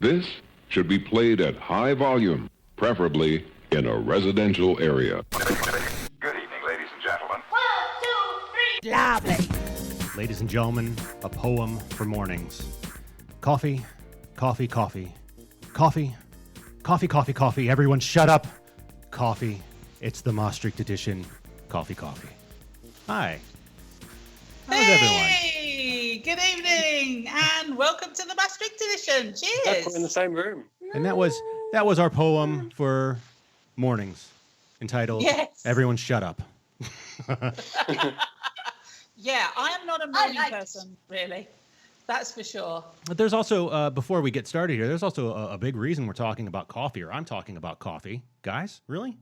This should be played at high volume, preferably in a residential area. Good evening, ladies and gentlemen. 1, 2, 3. Lovely. Ladies and gentlemen, a poem for mornings. Coffee, coffee, coffee. Coffee, coffee, coffee, coffee. Everyone shut up. Coffee. It's the Maastricht edition. Coffee, coffee. Hi. How's everyone? Hey, good evening, and welcome to the Maastricht edition. Cheers. That's we're in the same room. And that was our poem for mornings, entitled "Everyone Shut Up." Yeah, I am not a morning person, really. That's for sure. But there's also, before we get started here, there's also a big reason we're talking about coffee, or I'm talking about coffee. Guys, really?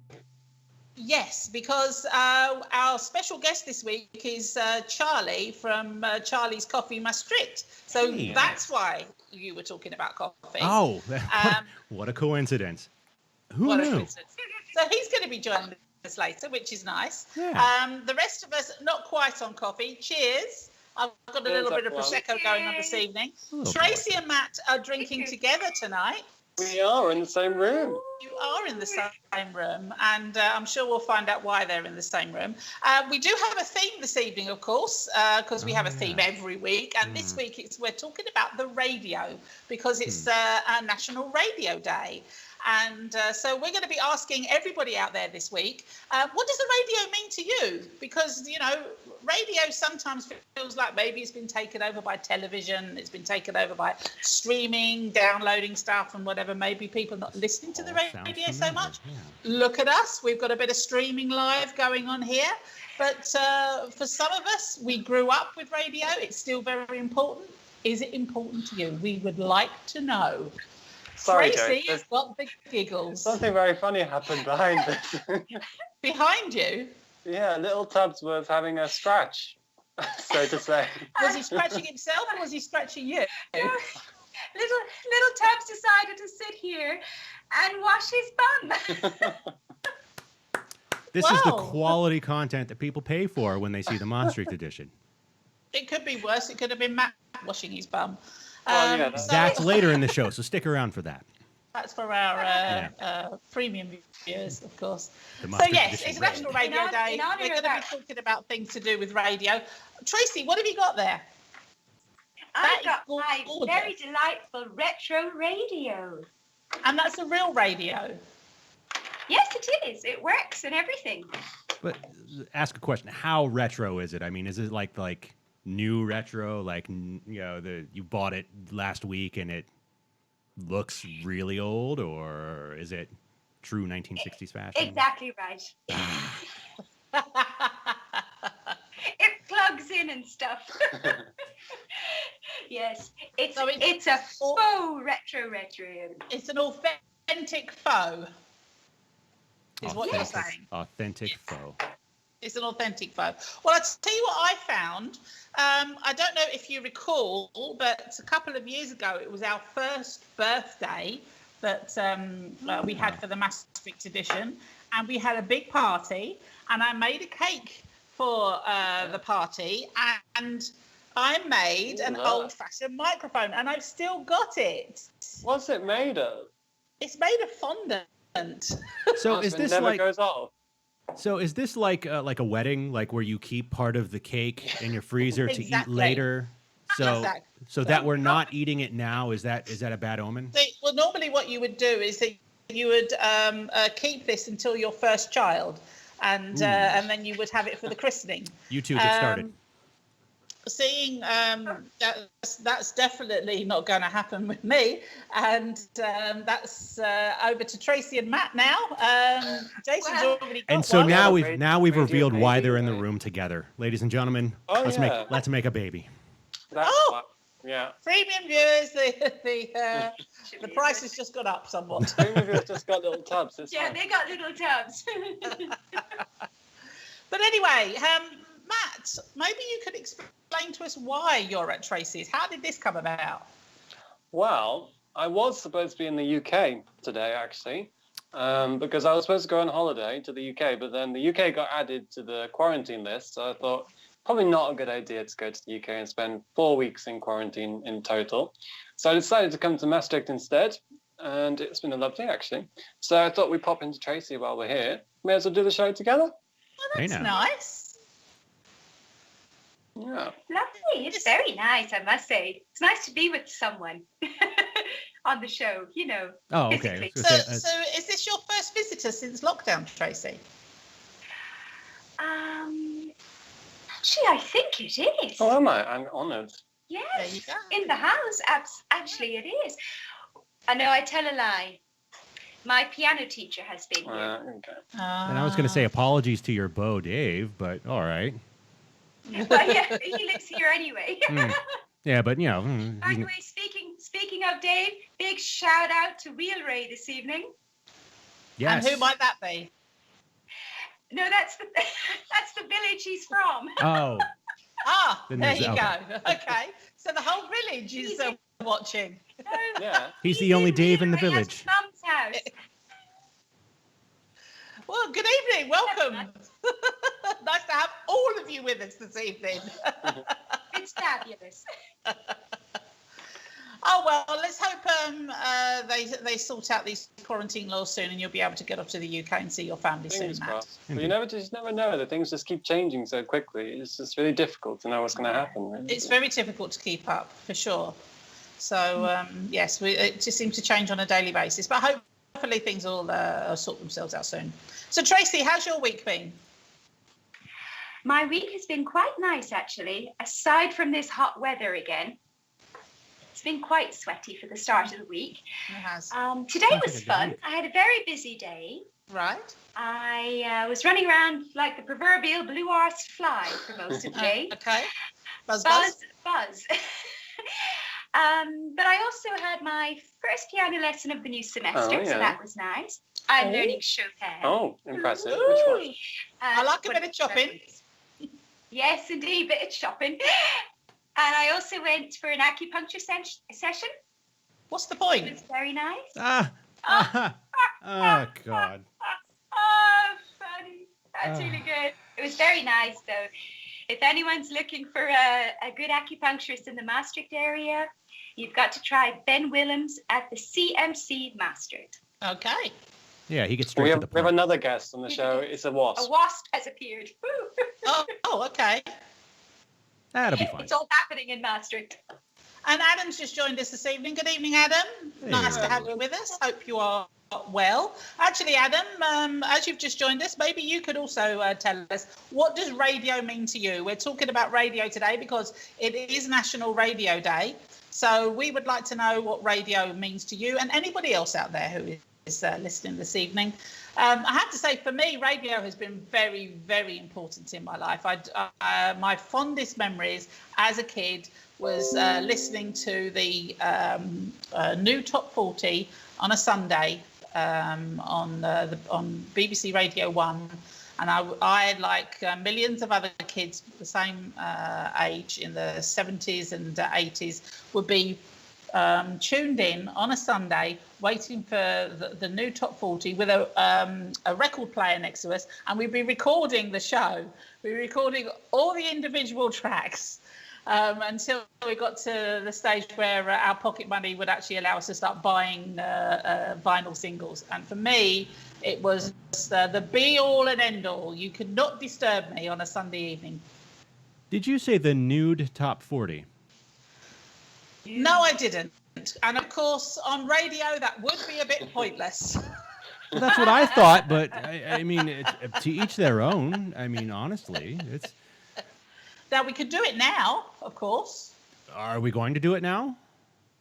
Yes, because our special guest this week is Charlie from charliescoffeemaestricht Maastricht. So that's why you were talking about coffee. Oh, what a coincidence. Who knew? So he's going to be joining us later, which is nice. Yeah. The rest of us, not quite on coffee. Cheers. I've got a little bit of Prosecco going on this evening. Tracey and Matt are drinking together tonight. We are in the same room. You are in the same room, and I'm sure we'll find out why they're in the same room. We do have a theme this evening, of course, because we have a theme every week, and this week we're talking about the radio, because it's a National Radio Day. And so we're going to be asking everybody out there this week, what does the radio mean to you? Because, you know, radio sometimes feels like maybe it's been taken over by television, it's been taken over by streaming, downloading stuff and whatever. Maybe people not listening to the radio so much. Yeah. Look at us. We've got a bit of streaming live going on here. But for some of us, we grew up with radio. It's still very important. Is it important to you? We would like to know. Sorry, Tracey Joe. has got the giggles. Something very funny happened behind this. Behind you? Yeah, little Tubbs was having a scratch, so to say. Was he scratching himself or was he scratching you? Little Tubbs decided to sit here and wash his bum. This is the quality content that people pay for when they see the Maastricht edition. It could be worse. It could have been Matt washing his bum. That's later in the show, so stick around for that. That's for our premium viewers, of course. So yes, it's National Radio Day. We're going to be talking about things to do with radio. Tracey, what have you got there? I've got my very delightful retro radio. And that's a real radio? Yes, it is. It works and everything. But ask a question. How retro is it? I mean, is it like new retro, like, you know, you bought it last week and it looks really old, or is it true 1960s fashion? Exactly right. It plugs in and stuff. Yes, it's a faux retro. It's an authentic faux, is what you're saying. Authentic faux. It's an authentic faux. Well, I'll tell you what I found. I don't know if you recall, but a couple of years ago, it was our first birthday that we had for the Maastricht edition. And we had a big party, and I made a cake for the party. And I made an old-fashioned microphone, and I've still got it. What's it made of? It's made of fondant. So is this never like... goes off. So is this like a wedding, like where you keep part of the cake in your freezer to eat later? So that we're not eating it now, is that a bad omen? Well, normally what you would do is that you would keep this until your first child, and then you would have it for the christening. You two get started. Seeing that's definitely not going to happen with me, and that's over to Tracey and Matt now. Jason's already got and so one. now we've revealed why they're in the room together, ladies and gentlemen. Let's make a baby. Premium viewers, the price has just gone up somewhat. Premium viewers just got little Tubbs. They got little Tubbs. But anyway, Matt, maybe you could explain to us why you're at Tracey's. How did this come about? Well, I was supposed to be in the UK today, actually, because I was supposed to go on holiday to the UK, but then the UK got added to the quarantine list. So I thought, probably not a good idea to go to the UK and spend 4 weeks in quarantine in total. So I decided to come to Maastricht instead, and it's been a lovely, actually. So I thought we'd pop into Tracey while we're here. May as well do the show together. Well, that's nice. Yeah. Lovely. It's very nice, I must say. It's nice to be with someone on the show, you know. Oh, okay. So is this your first visitor since lockdown, Tracey? Actually, I think it is. Oh, am I? I'm honoured. Yes, There you go. in the house. Actually, it is. I know I tell a lie. My piano teacher has been here. Okay. And I was going to say apologies to your beau, Dave, but all right. Well, yeah, he lives here anyway. Yeah, but, you know. By the way, speaking of Dave, big shout out to Wheel Ray this evening. Yes. And who might that be? No, that's the village he's from. Oh. Then There there's- you okay. go. Okay. So the whole village is watching. Yeah. He's the only Dave in the Wheel Ray at village. his mum's house. Well, good evening. Welcome. Nice to have all of you with us this evening. It's fabulous. Oh, well, let's hope they sort out these quarantine laws soon and you'll be able to get up to the UK and see your family Fingers soon, Matt. crossed. But you just never know. The things just keep changing so quickly. It's just really difficult to know what's going to happen. Really. It's very difficult to keep up, for sure. So, yes, it just seems to change on a daily basis. But hopefully things will sort themselves out soon. So, Tracey, how's your week been? My week has been quite nice, actually, aside from this hot weather again. It's been quite sweaty for the start of the week. It has. Today was fun. I had a very busy day. Right. I was running around like the proverbial blue-arsed fly for most of the day. Okay. Buzz. Buzz. But I also had my first piano lesson of the new semester, so that was nice. I'm learning Chopin. Oh, impressive. Which one? I like a bit of chopping. Yes, indeed, bit of chopping. And I also went for an acupuncture session. What's the point? It was very nice. Oh, God. Oh, funny. That's really good. It was very nice, though. If anyone's looking for a good acupuncturist in the Maastricht area, you've got to try Ben Willems at the CMC Maastricht. Okay. Yeah, he gets straight to the We have point. another guest on the show. It's a wasp. A wasp has appeared. Oh, okay. That'll be fine. It's all happening in Maastricht. And Adam's just joined us this evening. Good evening, Adam. Nice to have you with us. Hope you are well. Actually, Adam, as you've just joined us, maybe you could also tell us, what does radio mean to you? We're talking about radio today because it is National Radio Day. So we would like to know what radio means to you and anybody else out there who is listening this evening. I have to say, for me, radio has been very, very important in my life. My fondest memories as a kid was listening to the new Top 40 on a Sunday on BBC Radio 1. And I like millions of other kids the same age in the 70s and 80s, would be tuned in on a Sunday, waiting for the new Top 40 with a record player next to us, and we'd be recording the show. We'd be recording all the individual tracks until we got to the stage where our pocket money would actually allow us to start buying vinyl singles. And for me, it was the be-all and end-all. You could not disturb me on a Sunday evening. Did you say the nude top 40? No, I didn't. And of course, on radio, that would be a bit pointless. Well, that's what I thought, but I mean, to each their own. I mean, honestly, it's. Now, we could do it now, of course. Are we going to do it now?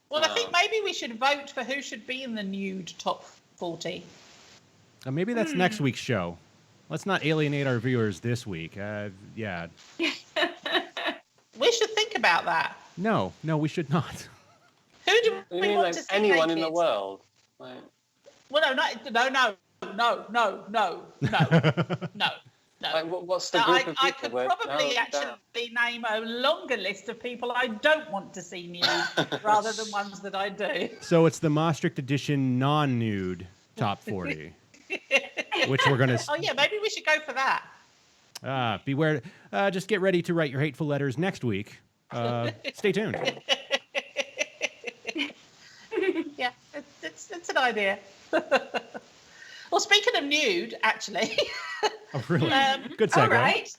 Well, I think maybe we should vote for who should be in the nude top 40. Maybe that's next week's show. Let's not alienate our viewers this week. Yeah. We should think about that. No, we should not. Who do You we mean want like to see anyone naked? in the world? Like, Well, no. like what's the Now, group of I people could we're probably narrowing actually down? name a longer list of people I don't want to see nude rather than ones that I do. So it's the Maastricht edition non-nude top 40, which we're gonna. Oh yeah, maybe we should go for that. Beware. Just get ready to write your hateful letters next week. Stay tuned. Yeah, it's an idea. Well, speaking of nude, actually. Oh, really? Good segue. All right.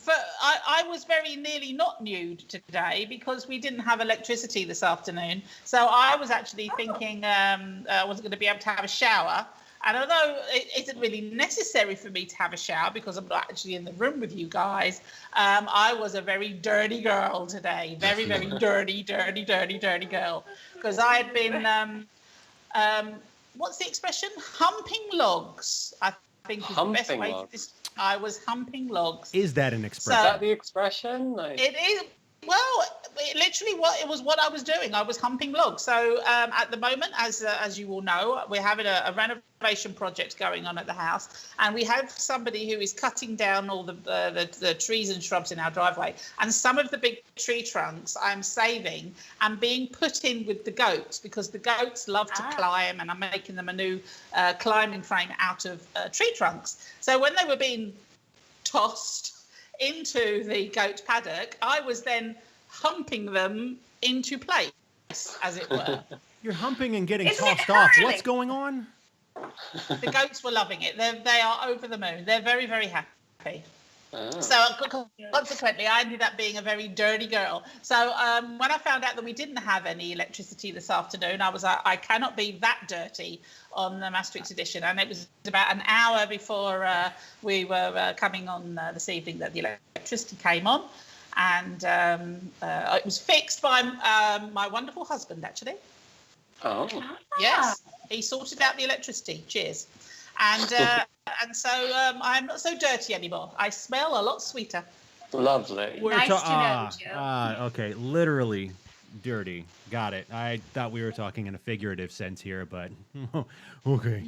I was very nearly not nude today because we didn't have electricity this afternoon. So I was actually thinking I wasn't going to be able to have a shower. And although it isn't really necessary for me to have a shower because I'm not actually in the room with you guys, I was a very dirty girl today. Very, very dirty girl. Because I had been, what's the expression? Humping logs, I think is the best way to describe. I was humping logs. Is that an expression? Is that the expression? Like... It is. Well, it was what I was doing. I was humping logs. So at the moment, as you all know, we're having a renovation project going on at the house, and we have somebody who is cutting down all the trees and shrubs in our driveway. And some of the big tree trunks I'm saving and being put in with the goats because the goats love to climb, and I'm making them a new climbing frame out of tree trunks. So when they were being tossed into the goat paddock, I was then humping them into place, as it were. You're humping and getting Isn't it tossed off. hurling? What's going on? The goats were loving it. They are over the moon. They're very, very happy. Oh. So consequently, I ended up being a very dirty girl. So when I found out that we didn't have any electricity this afternoon, I was like, I cannot be that dirty on the Maastricht edition. And it was about an hour before we were coming on this evening that the electricity came on. And it was fixed by my wonderful husband, actually. Oh. Yes, he sorted out the electricity. Cheers. And so I'm not so dirty anymore. I smell a lot sweeter. Lovely. Nice to know, Joe. Okay, literally dirty. Got it. I thought we were talking in a figurative sense here, but okay.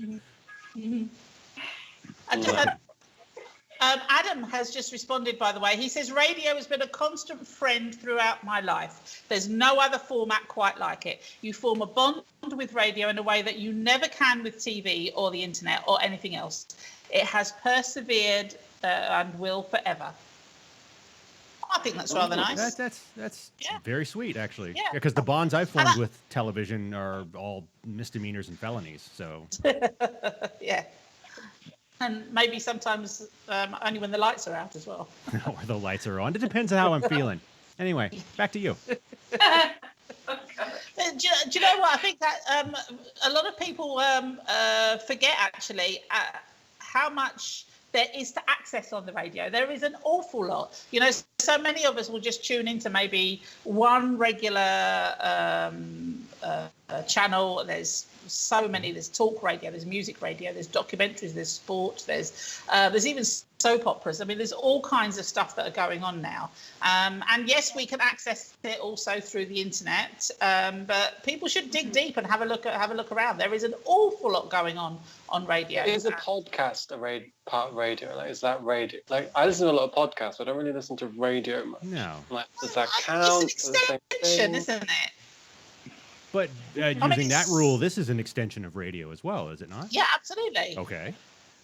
Adam has just responded, by the way. He says, radio has been a constant friend throughout my life. There's no other format quite like it. You form a bond with radio in a way that you never can with TV or the internet or anything else. It has persevered and will forever. I think that's rather nice. That's very sweet, actually. Yeah. Because the bonds I've formed with television are all misdemeanors and felonies. So Yeah. And maybe sometimes only when the lights are out as well. or the lights are on. It depends on how I'm feeling. Anyway, back to you. Do you know what? I think that a lot of people forget, actually, how much there is to access on the radio. There is an awful lot. You know, so many of us will just tune into maybe one regular channel. There's so many. There's talk radio, there's music radio, there's documentaries, there's sport, there's even soap operas. I mean, there's all kinds of stuff that are going on now. And yes, we can access it also through the internet. But people should dig deep and have a look around. There is an awful lot going on radio. Is a podcast part of radio? Like, is that radio? Like, I listen to a lot of podcasts, but I don't really listen to radio much. No. Like, does that count? It's an extension, isn't it? But using that rule, this is an extension of radio as well, is it not? Yeah, absolutely. Okay.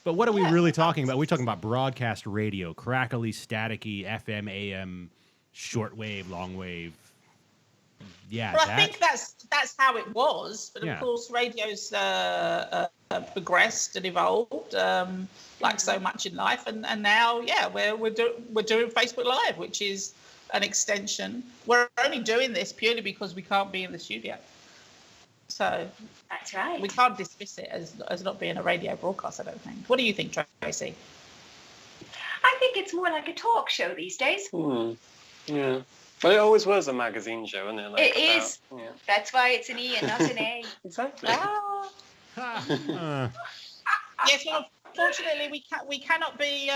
But what are we really talking about? We're talking about broadcast radio, crackly, staticky, FM, AM, shortwave, longwave. Yeah. Well, I think that's how it was, but of course, radio's progressed and evolved, like so much in life, and now, we're doing Facebook Live, which is an extension. We're only doing this purely because we can't be in the studio. So That's right. we can't dismiss it as not being a radio broadcast, I don't think. What do you think, Tracy? I think it's more like a talk show these days. Yeah. But it always was a magazine show, isn't it? Like, It is. Yeah. That's why it's an E and not an A. Exactly. Yes, well, unfortunately, we cannot be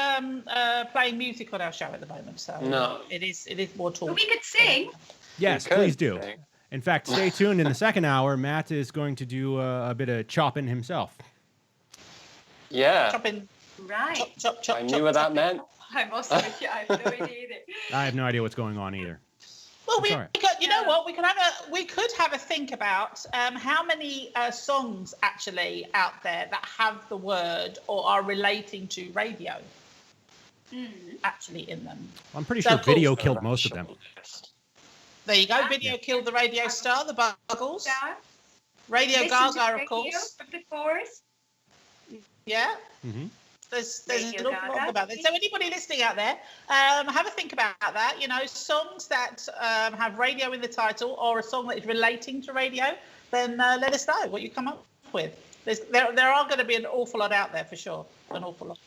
playing music on our show at the moment. So no. it is more talk. But we could sing. Yes, please do. In fact, stay tuned. In the second hour, Matt is going to do a bit of chopping himself. Yeah. Chopping. Right. Chop. I knew what that meant. I'm also with you. I have no idea either. I have no idea what's going on either. Well, you know what? We could have a think about how many songs actually out there that have the word or are relating to radio. actually in them. I'm pretty So, sure of course, video killed most of them. There you go. Video killed the radio star, the Buggles. Yeah. Radio Listen to Gaga, the of radio course. from the fours. Yeah. Mm-hmm. There's Radio an awful lot Gaga. about that. So anybody listening out there, have a think about that. You know, songs that have radio in the title or a song that is relating to radio, then let us know what you come up with. There are going to be an awful lot out there for sure, an awful lot.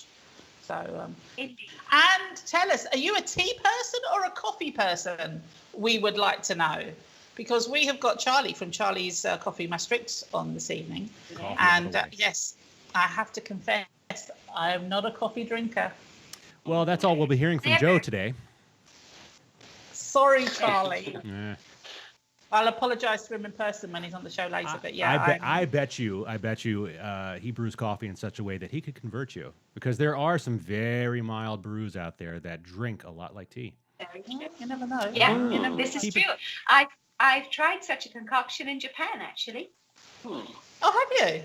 So, Indeed. and tell us, are you a tea person or a coffee person? We would like to know. Because we have got Charlie from Charlie's Coffee Maastricht on this evening. Coffee And all the way. yes, I have to confess, I am not a coffee drinker. Well, that's all we'll be hearing from Joe today. Sorry, Charlie. Eh. I'll apologise to him in person when he's on the show later. But yeah, I bet you, he brews coffee in such a way that he could convert you, because there are some very mild brews out there that drink a lot like tea. you never know. Yeah, this is Keep true. I've tried such a concoction in Japan, actually. Oh, have you?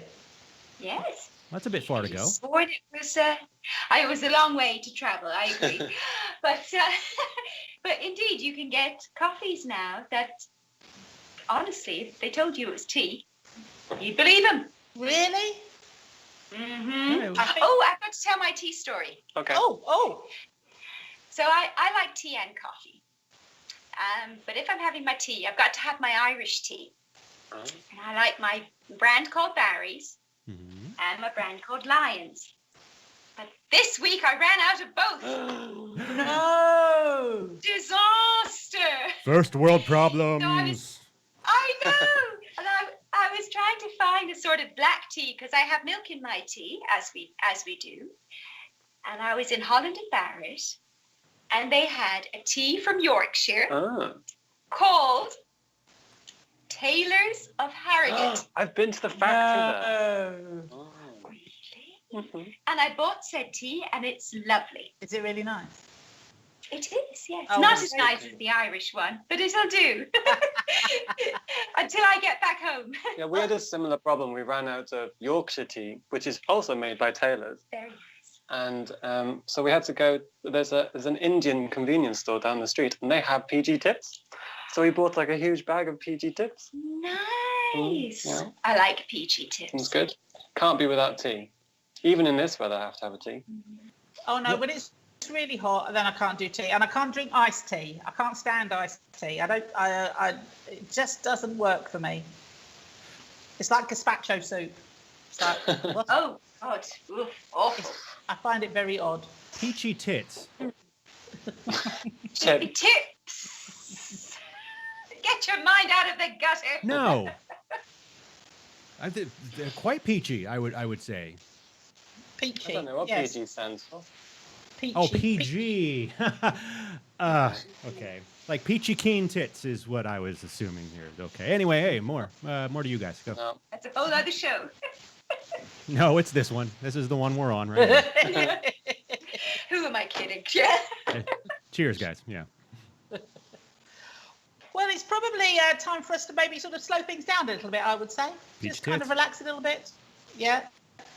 Yes. That's a bit far to go. It was a long way to travel, I agree. but indeed, you can get coffees now that, honestly, if they told you it was tea, you'd believe them. Really? Mm-hmm. Yeah. Oh, I've got to tell my tea story. Okay. Oh. So I like tea and coffee. But if I'm having my tea, I've got to have my Irish tea. And I like my brand called Barry's and my brand called Lions. But this week I ran out of both. No. Disaster! First world problems. I know! And I was trying to find a sort of black tea because I have milk in my tea, as we do. And I was in Holland and Barrett, and they had a tea from Yorkshire called Taylor's of Harrogate. I've been to the factory there. No. Really? And I bought said tea, and it's lovely. Is it really nice? It is, yes. Oh, Not it's as very nice good. as the Irish one, but it'll do. Until I get back home. Yeah, we had a similar problem. We ran out of Yorkshire tea, which is also made by Taylor's. Very nice. And so we had to go, there's an Indian convenience store down the street, and they have PG tips. So we bought like a huge bag of PG tips. Nice. Yeah. I like peachy tips. It's good. Can't be without tea. Even in this weather, I have to have a tea. Oh no, when it's really hot, then I can't do tea, and I can't drink iced tea. I can't stand iced tea. It just doesn't work for me. It's like gazpacho soup. It's like, what? Oh, God. Oof, awful. I find it very odd. Peachy tits. The tips. Get your mind out of the gutter. No. They're quite peachy, I would say. Peachy. I don't know what yes. PG stands for. Peachy. Oh, PG. Okay. Like peachy keen tits is what I was assuming here. Okay. Anyway, hey, more to you guys. Go. No. That's a whole other show. No, it's this one. This is the one we're on right now. Who am I kidding? Yeah. Cheers, guys. Yeah. Well, it's probably time for us to maybe sort of slow things down a little bit, I would say. Peach Just kind tits. of relax a little bit. Yeah.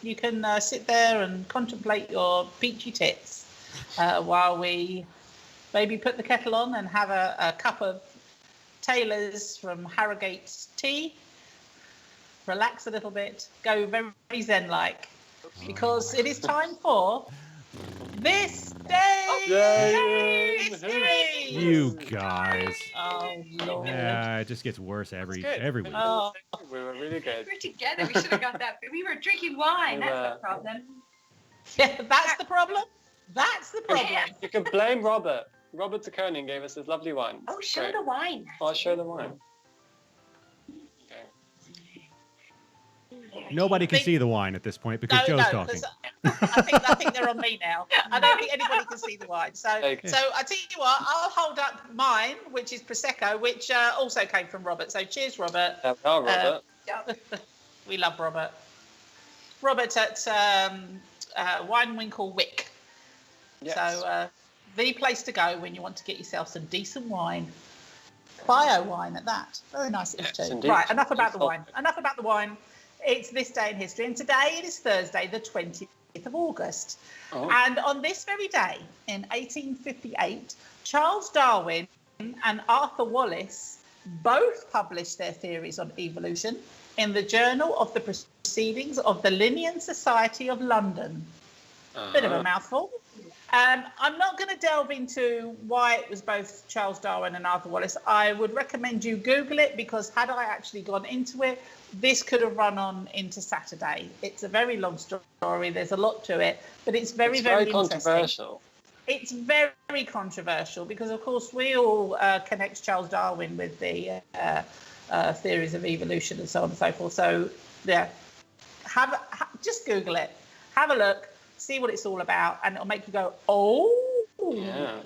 You can sit there and contemplate your peachy tits while we maybe put the kettle on and have a cup of Taylor's from Harrogate's tea. Relax a little bit. Go very zen-like. Because it is time for This Day in History. You guys. Oh, Lord. Yeah, it just gets worse every week. Oh. We were really good. We were together. We should have got that. We were drinking wine. That's the problem. Yeah, that's the problem. That's the problem. You can blame Robert. Robert de Koning gave us this lovely wine. Oh, show Great. the wine. I'll show the wine. Nobody can see the wine at this point because Joe's talking. I think they're on me now. I don't think anybody can see the wine. So Okay. I tell you what, I'll hold up mine, which is Prosecco, which also came from Robert. So cheers, Robert. There we are, Robert. We love Robert. Robert at Winewinkle Wick. Yes. So the place to go when you want to get yourself some decent wine. Bio wine at that. Very nice it is Yes, too. indeed. Right, enough about the wine. It's This Day in History, and today it is Thursday, the 20th of August. Oh. And on this very day, in 1858, Charles Darwin and Arthur Wallace both published their theories on evolution in the Journal of the Proceedings of the Linnean Society of London. Bit of a mouthful. I'm not going to delve into why it was both Charles Darwin and Arthur Wallace. I would recommend you Google it, because had I actually gone into it, this could have run on into Saturday. It's a very long story. There's a lot to it, but it's very controversial. It's very controversial because, of course, we all connect Charles Darwin with the theories of evolution and so on and so forth. So, yeah, just Google it. Have a look. See what it's all about, and it'll make you go, oh, Yeah.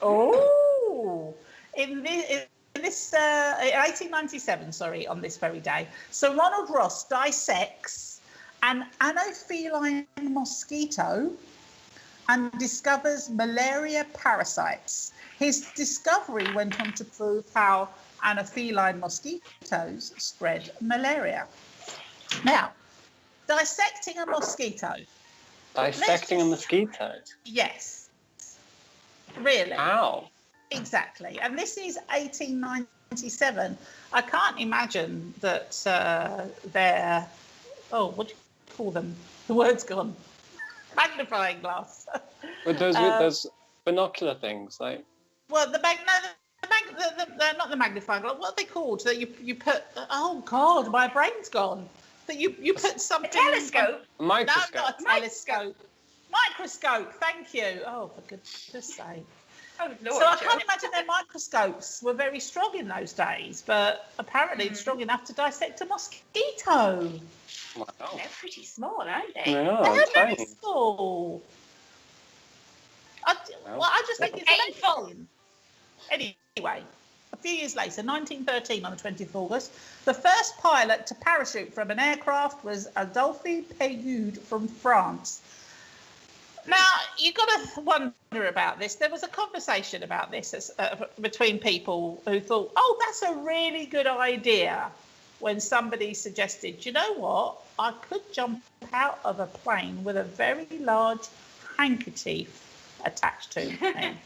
oh. In 1897, on this very day, Sir Ronald Ross dissects an anopheline mosquito and discovers malaria parasites. His discovery went on to prove how anopheline mosquitoes spread malaria. Now, dissecting a mosquito. Dissecting a mosquito? Yes. Really? How? Exactly. And this is 1897. I can't imagine that they're, what do you call them? The word's gone. Magnifying glass. But those binocular things, like... Well, they're not the magnifying glass. What are they called? That you put, oh God, my brain's gone. That you put something... A telescope? Microscope. No, not a telescope. Microscope, thank you. Oh, for goodness sake. Oh, Lord, So I can't imagine their microscopes were very strong in those days, but apparently it's strong enough to dissect a mosquito. Wow. They're pretty small, aren't they? Yeah, They're tiny. very small. I just think it's Painful. amazing. Anyway, a few years later, 1913, on the 20th of August, the first pilot to parachute from an aircraft was Adolphe Peyud from France. Now, you've got to wonder about this. There was a conversation about this between people who thought, oh, that's a really good idea, when somebody suggested, you know what, I could jump out of a plane with a very large handkerchief attached to me.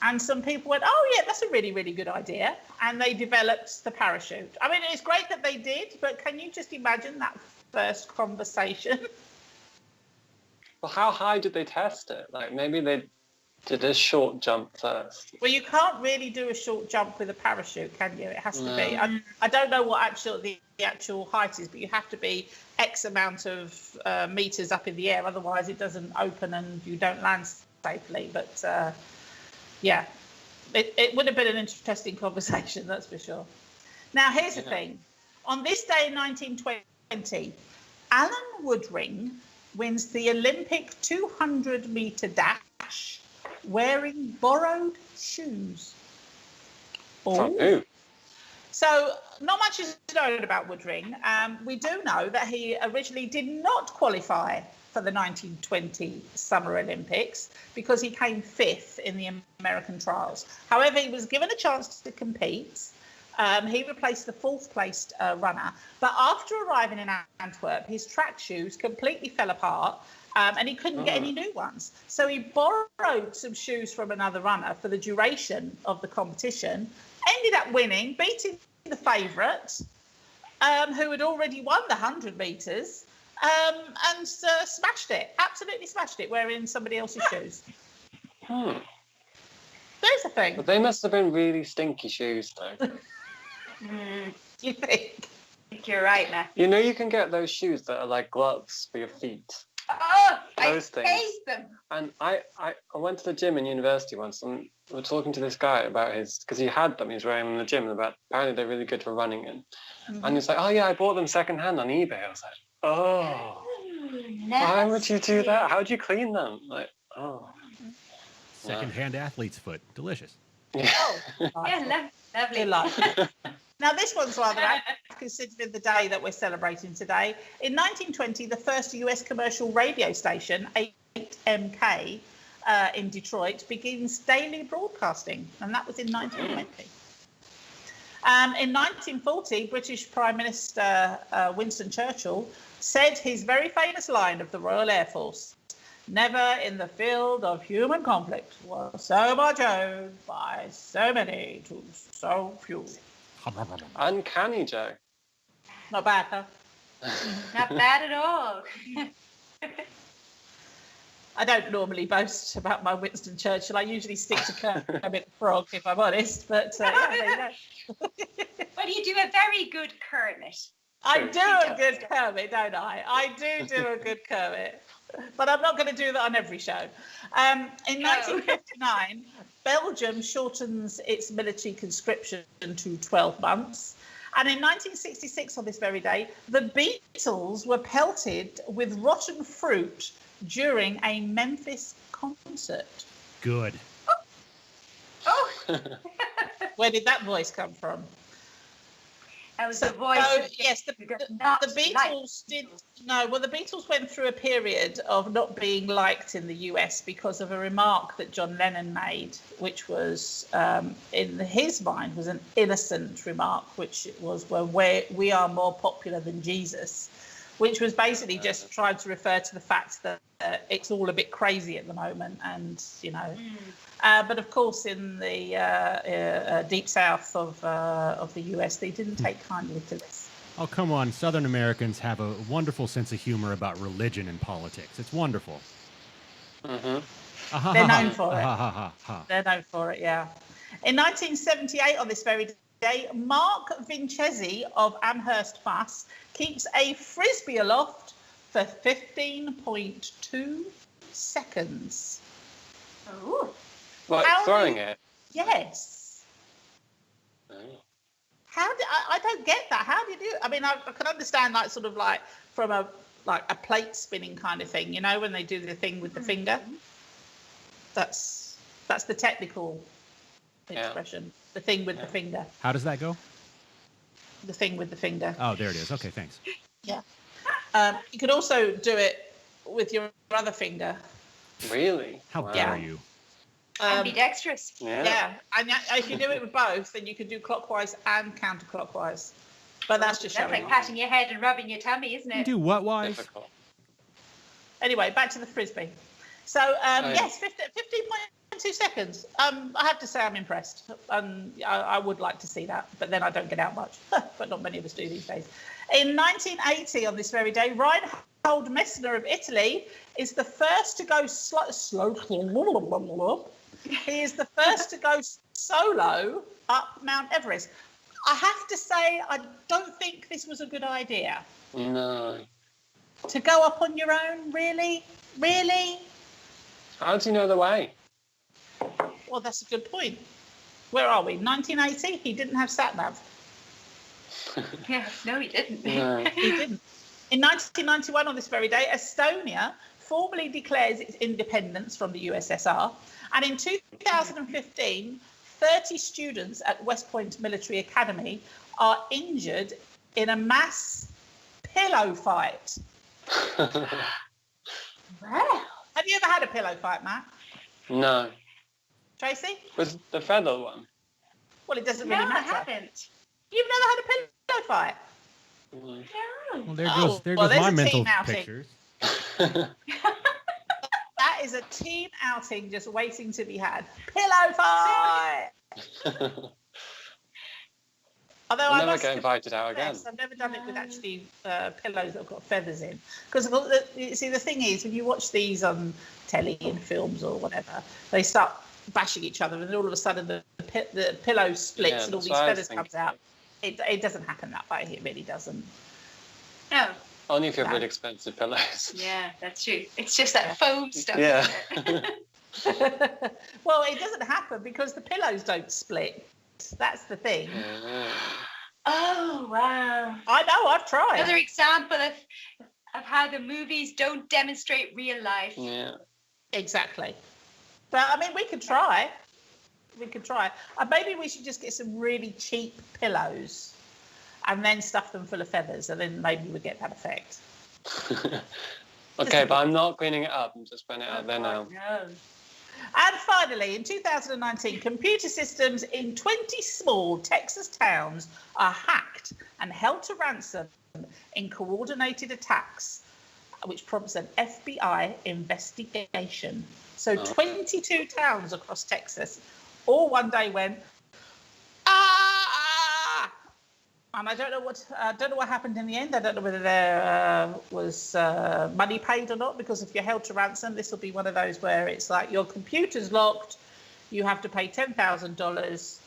And some people went, oh, yeah, that's a really, really good idea. And they developed the parachute. I mean, it's great that they did, but can you just imagine that first conversation? Well, how high did they test it? Like, maybe they did a short jump first. Well, you can't really do a short jump with a parachute, can you? It has to be. I don't know what the actual height is, but you have to be X amount of meters up in the air. Otherwise, it doesn't open and you don't land safely. But, yeah, it would have been an interesting conversation, that's for sure. Now, here's the thing. On this day in 1920, Alan Woodring wins the Olympic 200-meter dash wearing borrowed shoes. From who? So not much is known about Woodring. We do know that he originally did not qualify for the 1920 Summer Olympics because he came fifth in the American trials. However, he was given a chance to compete. He replaced the fourth-placed runner. But after arriving in Antwerp, his track shoes completely fell apart and he couldn't get any new ones. So he borrowed some shoes from another runner for the duration of the competition, ended up winning, beating the favourite, who had already won the 100 metres, and smashed it, absolutely smashed it, wearing somebody else's shoes. There's the thing. But they must have been really stinky shoes, though. You think? I think you're right, Matt. You know, you can get those shoes that are like gloves for your feet. Oh, Those I things. hate them. And I went to the gym in university once, and we were talking to this guy about his, because he had them, he was wearing them in the gym, and about apparently they're really good for running in. And he's like, oh yeah, I bought them secondhand on eBay. I was like, oh, why would you do that? How would you clean them? Like, oh. Second-hand athlete's foot. Delicious. Yeah. Yeah, lovely. Now, this one's rather considering the day that we're celebrating today. In 1920, the first US commercial radio station, 8MK, in Detroit, begins daily broadcasting, and that was in 1920. In 1940, British Prime Minister Winston Churchill said his very famous line of the Royal Air Force, "Never in the field of human conflict was so much owned by so many to so few." Uncanny, Joe. Not bad, huh? Not bad at all. I don't normally boast about my Winston Churchill. I usually stick to Kermit the Frog, if I'm honest. But yeah, there you go. But you do a very good Kermit. I do a good Kermit, don't I? I do a good Kermit. But I'm not going to do that on every show. In 1959, Belgium shortens its military conscription to 12 months. And in 1966, on this very day, the Beatles were pelted with rotten fruit during a Memphis concert. Good. Oh. Where did that voice come from? That was the voice. Yes, the Beatles did. No, well, the Beatles went through a period of not being liked in the US because of a remark that John Lennon made, which was, in his mind, was an innocent remark, which was, well, we are more popular than Jesus, which was basically just trying to refer to the fact that it's all a bit crazy at the moment, and you know. But of course, in the deep south of the US, they didn't take kindly to this. Oh, come on. Southern Americans have a wonderful sense of humor about religion and politics. It's wonderful. Mm-hmm. They're known for it. They're known for it, yeah. In 1978, on this very day, Mark Vincenzi of Amherst, Mass, keeps a frisbee aloft for 15.2 seconds. Ooh. Like throwing it? Yes. Oh. I don't get that. How do you do it? I mean, I can understand like sort of like from a plate spinning kind of thing, you know, when they do the thing with the finger. That's the technical expression. The thing with the finger. How does that go? The thing with the finger. Oh, there it is. Okay, thanks. Yeah. You could also do it with your other finger. Really? How dare you? Ambidextrous. Yeah. And if you do it with both, then you can do clockwise and counterclockwise. But that's just That's showing like off. patting your head and rubbing your tummy, isn't You it? do what wise? Difficult. Anyway, back to the frisbee. So, yes, 15.2 seconds. I have to say I'm impressed. I would like to see that, but then I don't get out much. But not many of us do these days. In 1980, on this very day, Reinhold Messner of Italy is the first to go slow. He is the first to go solo up Mount Everest. I have to say, I don't think this was a good idea. No. To go up on your own, really? Really? How do you know the way? Well, that's a good point. Where are we? 1980? He didn't have sat-nav. Yeah, no, he didn't. No. He didn't. In 1991, on this very day, Estonia formally declares its independence from the USSR. And in 2015, 30 students at West Point Military Academy are injured in a mass pillow fight. Wow. Have you ever had a pillow fight, Matt? No. Tracy? Was the feather one? Well, it doesn't No, really I matter. haven't. You've never had a pillow fight? No. No. Well, there Oh, goes well, there's my a mental team outing. pictures. That is a team outing just waiting to be had. Pillow fight! Although I'll I never must get invited out again. confess, I've never done it with actually pillows that have got feathers in. Because see, the thing is, when you watch these on telly and films or whatever, they start bashing each other, and then all of a sudden the pillow splits Yeah, and all that's these what I was feathers comes thinking. out. It doesn't happen that way. It really doesn't. No. Only if you have No. really expensive pillows. Yeah, that's true. It's just that foam stuff. Yeah. Isn't it? Well, it doesn't happen because the pillows don't split. That's the thing. Yeah. Oh, wow. I know, I've tried. Another example of how the movies don't demonstrate real life. Yeah. Exactly. But I mean, we could try. Maybe we should just get some really cheap pillows and then stuff them full of feathers, and then maybe we'd get that effect. Okay, but I'm not cleaning it up. I'm just putting it out there now. No. And finally, in 2019, computer systems in 20 small Texas towns are hacked and held to ransom in coordinated attacks, which prompts an FBI investigation. So 22 towns across Texas all one day went, and I don't know what happened in the end. I don't know whether there was money paid or not, because if you're held to ransom, this will be one of those where it's like your computer's locked, you have to pay $10,000,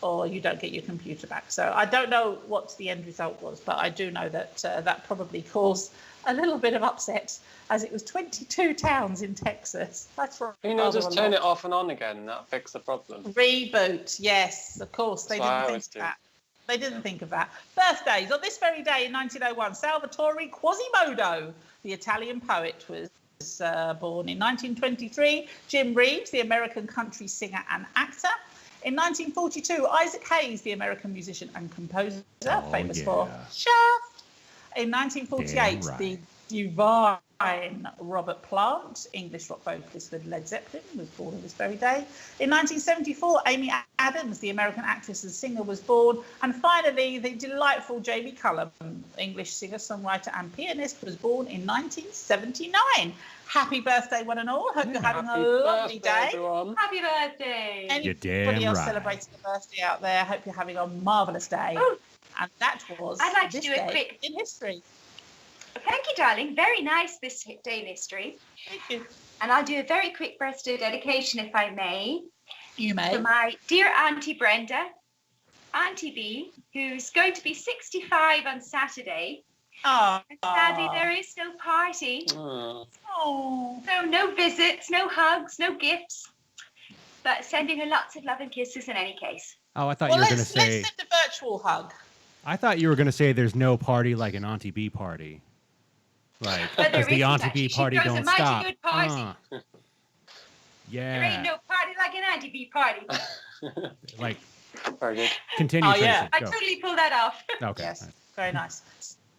or you don't get your computer back. So I don't know what the end result was, but I do know that that probably caused a little bit of upset, as it was 22 towns in Texas. That's right. Just turn it off and on again, and that'll fix the problem. Reboot, yes, of course. They didn't think of that. They didn't think of that. Birthdays. On this very day in 1901, Salvatore Quasimodo, the Italian poet, was born. In 1923, Jim Reeves, the American country singer and actor. In 1942, Isaac Hayes, the American musician and composer, famous for Shaft. In 1948, the divine Robert Plant, English rock vocalist with Led Zeppelin, was born on this very day. In 1974, Amy Adams, the American actress and singer, was born. And finally, the delightful Jamie Cullum, English singer, songwriter and pianist, was born in 1979. Happy birthday, one and all. Hope you're having a lovely day. Everyone. Happy birthday. Anybody else celebrating a birthday out there, hope you're having a marvellous day. Oh, and that was I'd like to this do a day quick in history. Thank you, darling. Very nice this day in history. Thank you. And I'll do a very quick birthday dedication, if I may. You may. To my dear Auntie Brenda, Auntie B, who's going to be 65 on Saturday. Oh. And sadly, there is no party. Oh. So no visits, no hugs, no gifts. But sending her lots of love and kisses in any case. Oh, I thought you were going to say... Let's send a virtual hug. I thought you were going to say there's no party like an Auntie B party. Like, because the Auntie B party don't stop. Good party. Yeah. There ain't no party like an Auntie B party. Like, very good. Continue, Tracey. Yeah. I totally pulled that off. Okay. Yes, very nice.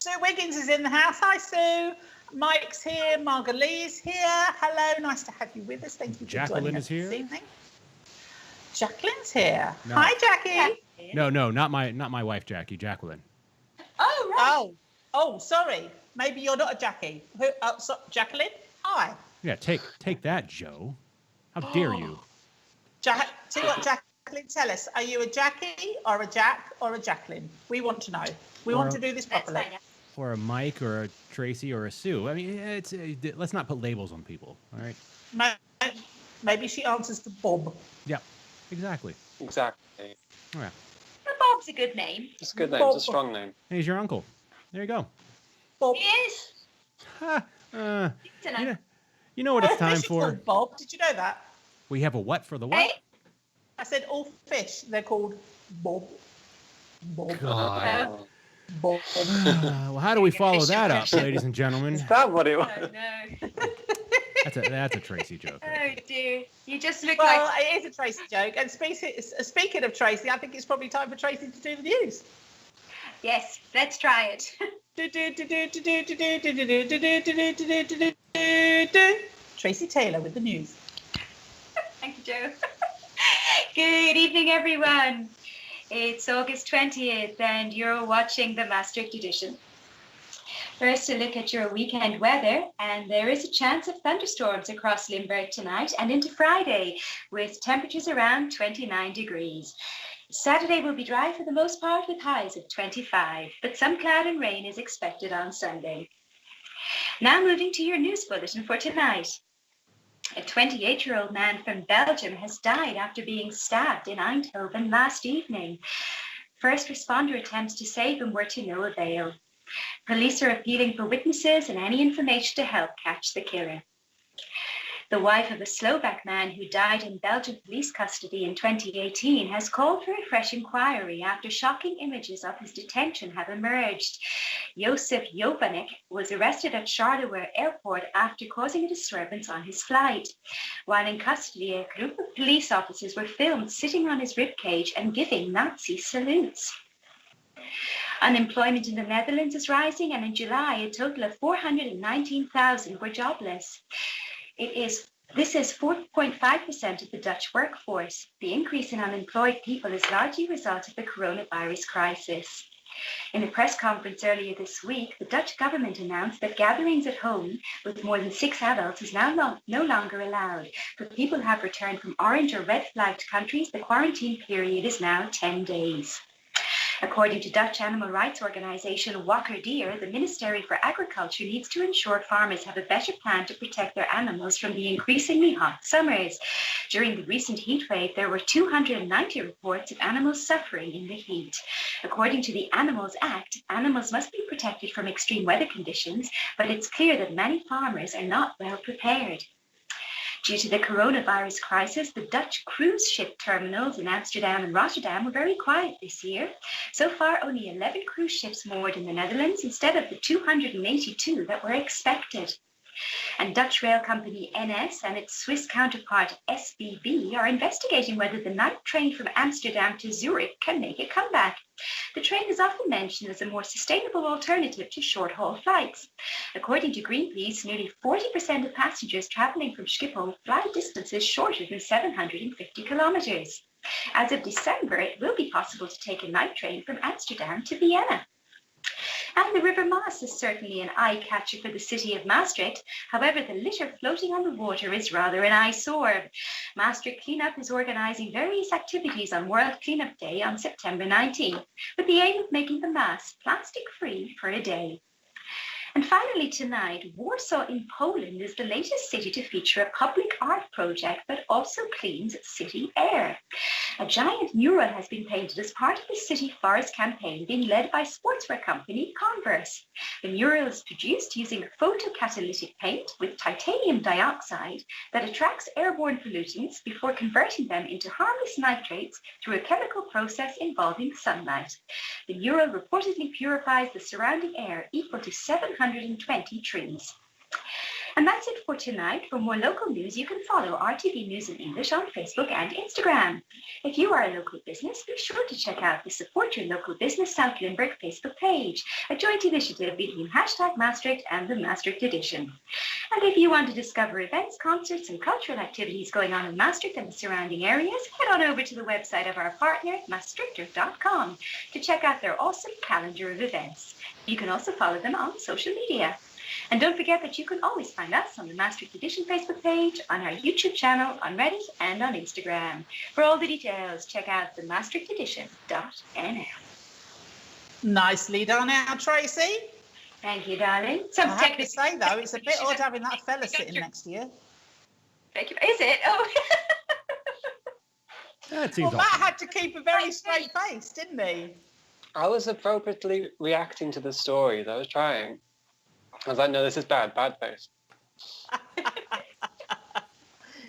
Sue Wiggins is in the house. Hi, Sue. Mike's here. Margot Lee is here. Hello. Nice to have you with us. Thank you for joining us this evening. Jacqueline's here. No. Hi, Jackie. No, not my wife, Jackie. Jacqueline. Oh, right. Oh, sorry. Maybe you're not a Jackie. Jacqueline? Hi. Yeah, take that, Joe. How dare you? See what Jacqueline, tell us. Are you a Jackie or a Jack or a Jacqueline? We want to know. We want to do this properly. Or a Mike or a Tracy or a Sue. I mean, let's not put labels on people, all right? Maybe she answers to Bob. Yeah, exactly. Exactly. Oh, yeah. But Bob's a good name. It's a good name. Bob. It's a strong name. He's your uncle. There you go. Bob. He is. You know what it's time for? Bob, did you know that? We have a what for the what? Hey? I said all fish. They're called Bob. Bob. God. Bob. Well, how do we follow that up, ladies and gentlemen? Is that what it was? Oh, no. That's a Tracy joke. Oh, dear. You just look Well, it is a Tracy joke. And speaking of Tracy, I think it's probably time for Tracy to do the news. Yes, let's try it. Tracy Taylor with the news. Thank you, Joe. Good evening, everyone. It's August 20th, and you're watching the Maastricht edition. First, a look at your weekend weather, and there is a chance of thunderstorms across Limburg tonight and into Friday, with temperatures around 29 degrees. Saturday will be dry for the most part with highs of 25, but some cloud and rain is expected on Sunday. Now moving to your news bulletin for tonight. A 28-year-old man from Belgium has died after being stabbed in Eindhoven last evening. First responder attempts to save him were to no avail. Police are appealing for witnesses and any information to help catch the killer. The wife of a Slovak man who died in Belgian police custody in 2018 has called for a fresh inquiry after shocking images of his detention have emerged. Josef Jopanek was arrested at Charleroi Airport after causing a disturbance on his flight. While in custody, a group of police officers were filmed sitting on his ribcage and giving Nazi salutes. Unemployment in the Netherlands is rising, and in July, a total of 419,000 were jobless. It is This is 4.5% of the Dutch workforce. The increase in unemployed people is largely a result of the coronavirus crisis. In a press conference earlier this week, the Dutch government announced that gatherings at home with more than 6 adults is now no longer allowed. For people who have returned from orange or red flagged countries, the quarantine period is now 10 days. According to Dutch animal rights organisation Wakker Dier, the Ministry for Agriculture needs to ensure farmers have a better plan to protect their animals from the increasingly hot summers. During the recent heat wave, there were 290 reports of animals suffering in the heat. According to the Animals Act, animals must be protected from extreme weather conditions, but it's clear that many farmers are not well prepared. Due to the coronavirus crisis, the Dutch cruise ship terminals in Amsterdam and Rotterdam were very quiet this year. So far, only 11 cruise ships moored in the Netherlands instead of the 282 that were expected. And Dutch rail company NS and its Swiss counterpart SBB are investigating whether the night train from Amsterdam to Zurich can make a comeback. The train is often mentioned as a more sustainable alternative to short-haul flights. According to Greenpeace, nearly 40% of passengers travelling from Schiphol fly distances shorter than 750 kilometres. As of December, it will be possible to take a night train from Amsterdam to Vienna. And the River Maas is certainly an eye-catcher for the city of Maastricht. However, the litter floating on the water is rather an eyesore. Maastricht Cleanup is organising various activities on World Cleanup Day on September 19th, with the aim of making the Maas plastic-free for a day. And finally tonight, Warsaw in Poland is the latest city to feature a public art project that also cleans city air. A giant mural has been painted as part of the City Forest campaign being led by sportswear company Converse. The mural is produced using photocatalytic paint with titanium dioxide that attracts airborne pollutants before converting them into harmless nitrates through a chemical process involving sunlight. The mural reportedly purifies the surrounding air equal to 720 trees. And that's it for tonight. For more local news, you can follow RTV News in English on Facebook and Instagram. If you are a local business, be sure to check out the Support Your Local Business South Limburg Facebook page, a joint initiative between #Maastricht and the Maastricht Edition. And if you want to discover events, concerts, and cultural activities going on in Maastricht and the surrounding areas, head on over to the website of our partner, maastrichter.com, to check out their awesome calendar of events. You can also follow them on social media. And don't forget that you can always find us on the Maastricht Edition Facebook page, on our YouTube channel, on Reddit, and on Instagram. For all the details, check out the maastrichtedition.nl. Nicely done out, Tracy. Thank you, darling. I have to say, though, it's a bit odd having that fella sitting next to you. Thank you. Is it? Oh. That seems Well, Matt had to keep a very straight face, didn't he? I was appropriately reacting to the stories. I was trying. I was like, no, this is bad face.